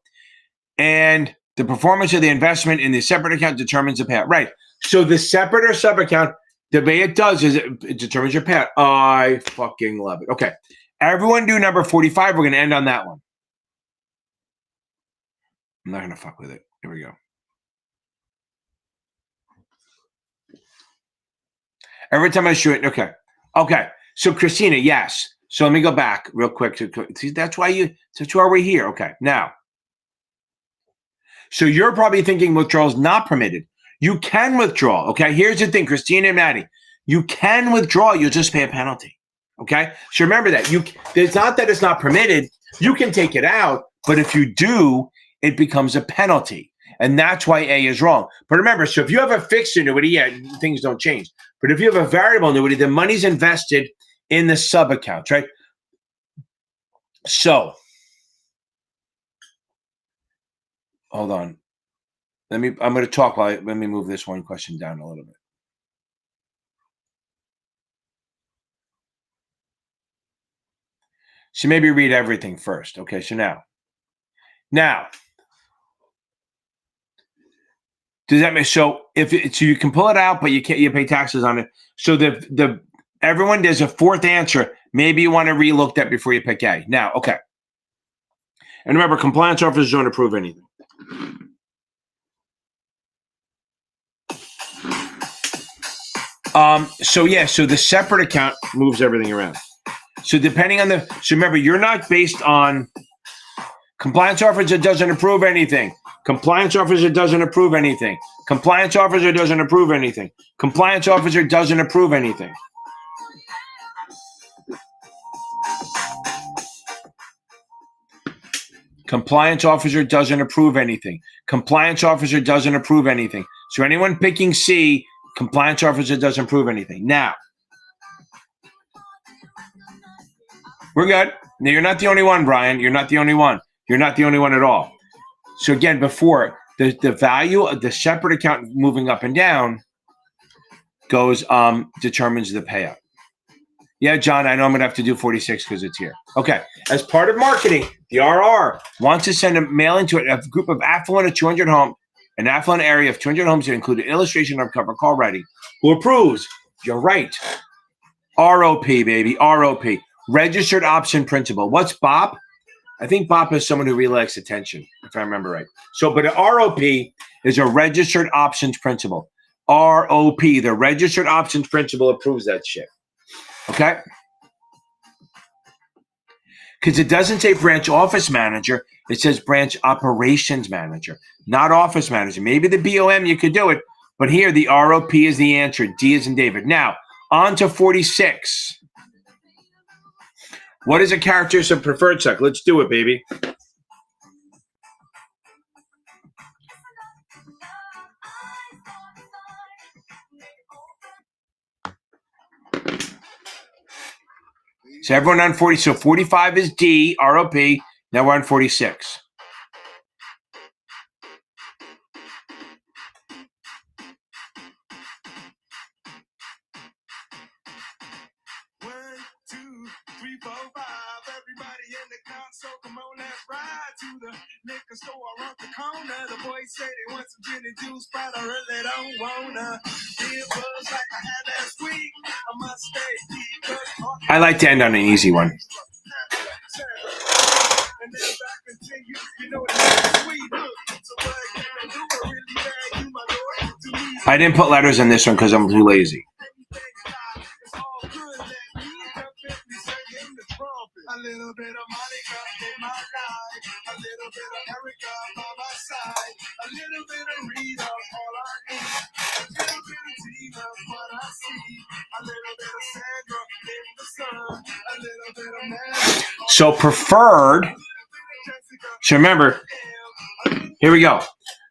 [SPEAKER 1] And the performance of the investment in the separate account determines the payout. Right. So the separate or sub account, the way it does is it determines your payout. I fucking love it. Okay. Everyone do number 45. We're going to end on that one. I'm not going to fuck with it. Here we go. Every time I shoot it. Okay. Okay. So Christina, yes. So let me go back real quick. See, that's why we're here. Okay. Now, so you're probably thinking withdrawal is not permitted. You can withdraw. Okay. Here's the thing, Christina and Maddie. You can withdraw. You'll just pay a penalty. Okay. So remember that. It's not that it's not permitted. You can take it out, but if you do, it becomes a penalty. And that's why A is wrong. But remember, so if you have a fixed annuity, yeah, things don't change. But if you have a variable annuity, the money's invested in the sub accounts, right? So, hold on. I'm going to talk let me move this one question down a little bit. So maybe read everything first. Okay, so now, does that mean so you can pull it out, but you pay taxes on it. So everyone, there's a fourth answer. Maybe you want to relook that before you pick A. Now, okay. And remember, compliance officers don't approve anything. So the separate account moves everything around. So depending on so remember, you're not based on compliance officer doesn't approve anything. Compliance officer doesn't approve anything. Compliance officer doesn't approve anything. Compliance officer doesn't approve anything. Compliance officer doesn't approve anything. Compliance officer doesn't approve anything. So anyone picking C, compliance officer doesn't approve anything. Now, we're good. Now, you're not the only one, Brian. You're not the only one. You're not the only one at all. So again, before, the value of the separate account moving up and down determines the payout. Yeah, John, I know I'm going to have to do 46 because it's here. Okay. As part of marketing, the RR wants to send a mailing to a group of affluent 200 homes, an affluent area of 200 homes that include an illustration of cover call writing. Who approves? You're right. ROP, baby. ROP. Registered option principal. What's BOP? I think BOP is someone who really likes attention, if I remember right. So, but an ROP is a registered options principal. ROP, the registered options principal, approves that shit. Okay? Because it doesn't say branch office manager. It says branch operations manager, not office manager. Maybe the BOM, you could do it. But here, the ROP is the answer. D is in David. Now, on to 46. What is a characteristic of preferred stock? Let's do it, baby. So everyone on 40. So 45 is D, ROP. Now we're on 46.
[SPEAKER 2] Everybody in the console, come on, let's ride to the liquor store around the corner. The boys say they want some gin and juice, but I really don't wanna. It was like I had last week. I must stay deep.
[SPEAKER 1] I like to end on an easy one. I didn't put letters in this one because I'm too lazy.
[SPEAKER 2] A little bit of Monica in my life, a little bit of Erica by my side, a little bit of Rita, all I need, a little bit of Tina, what I see, a little bit of Sandra in the sun, a little bit of Mary.
[SPEAKER 1] So preferred. So remember, here we go.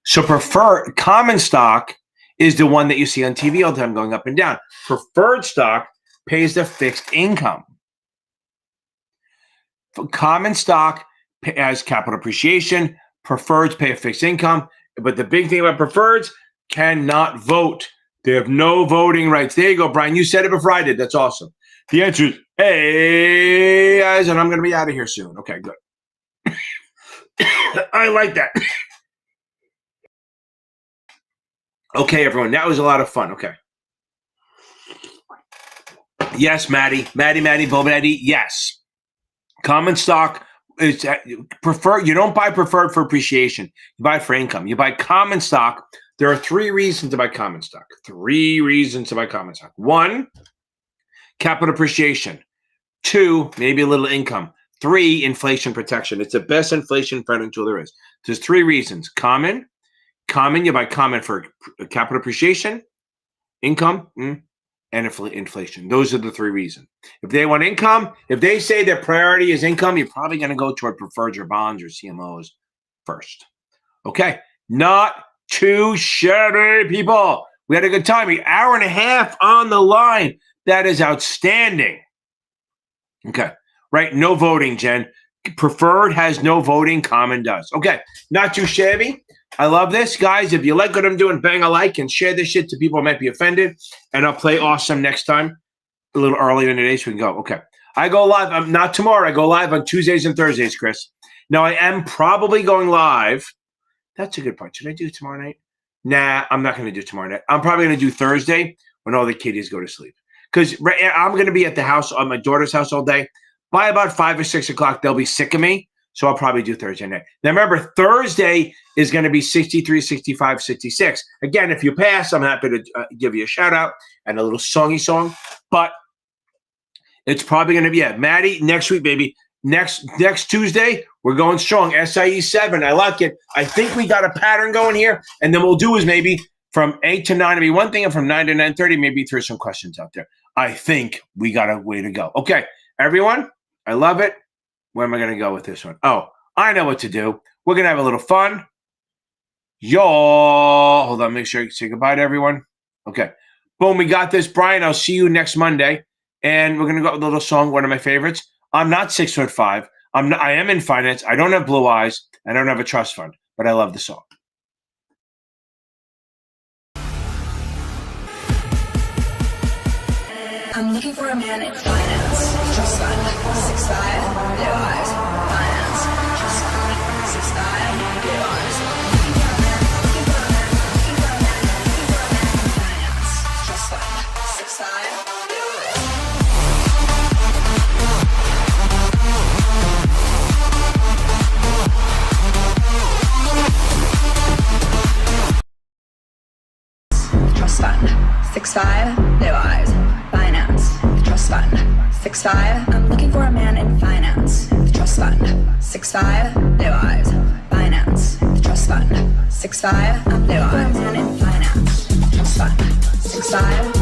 [SPEAKER 1] So preferred common stock is the one that you see on TV all the time going up and down. Preferred stock pays the fixed income. Common stock as capital appreciation. Preferreds pay a fixed income. But the big thing about preferreds, cannot vote. They have no voting rights. There you go, Brian. You said it before I did. That's awesome. The answer is hey, guys, and I'm going to be out of here soon. Okay, good. I like that. Okay, everyone. That was a lot of fun. Okay. Yes, Maddie, Bobanetti. Yes. Common stock is preferred. You don't buy preferred for appreciation. You buy it for income. You buy common stock. There are 3 reasons to buy common stock. 3 reasons to buy common stock. 1, capital appreciation. 2, maybe a little income. 3, inflation protection. It's the best inflation fighting tool there is. There's 3 reasons. Common, you buy common for capital appreciation, income, and inflation. Those are the 3 reasons. If they want income, if they say their priority is income, you're probably going to go toward preferreds or bonds or CMOs first. Okay, not too shabby, people. We had a good time. An hour and a half on the line. That is outstanding. Okay, right? No voting, Jen. Preferred has no voting. Common does. Okay, not too shabby. I love this. Guys, if you like what I'm doing, bang a like and share this shit to people who might be offended. And I'll play awesome next time. A little earlier in the day so we can go. Okay. I go live. I'm not tomorrow. I go live on Tuesdays and Thursdays, Chris. Now, I am probably going live. That's a good point. Should I do tomorrow night? Nah, I'm not going to do tomorrow night. I'm probably going to do Thursday when all the kiddies go to sleep. Because I'm going to be at the house, on my daughter's house all day. By about 5 or 6 o'clock, they'll be sick of me. So I'll probably do Thursday night. Now, remember, Thursday is going to be 63, 65, 66. Again, if you pass, I'm happy to give you a shout out and a little songy song. But it's probably going to be, Maddie, next week, baby. Next Tuesday, we're going strong. SIE 7. I like it. I think we got a pattern going here. And then we'll do is maybe from 8 to 9 to be one thing, and from 9 to 9:30, maybe throw some questions out there. I think we got a way to go. Okay, everyone, I love it. Where am I going to go with this one? Oh, I know what to do. We're going to have a little fun. Hold on, make sure you say goodbye to everyone. Okay. Boom, we got this. Brian, I'll see you next Monday. And we're going to go with a little song, one of my favorites. I'm not 6'5". I am in finance. I don't have blue eyes. I don't have a trust fund, but I love the song.
[SPEAKER 5] I'm looking for a man in finance. Trust fund. 6'5", blue eyes. Finance. Trust fund. 6'5", blue eyes. Looking for a man in finance. Trust fund. 6'5", blue eyes. Trust fund. 6'5", blue eyes. Finance, trust fund, 6'5". I'm looking for a man in finance. Trust fund, 6'5", blue eyes. Finance, trust fund, 6'5". I'm looking for a man in finance. Trust fund, 6'5".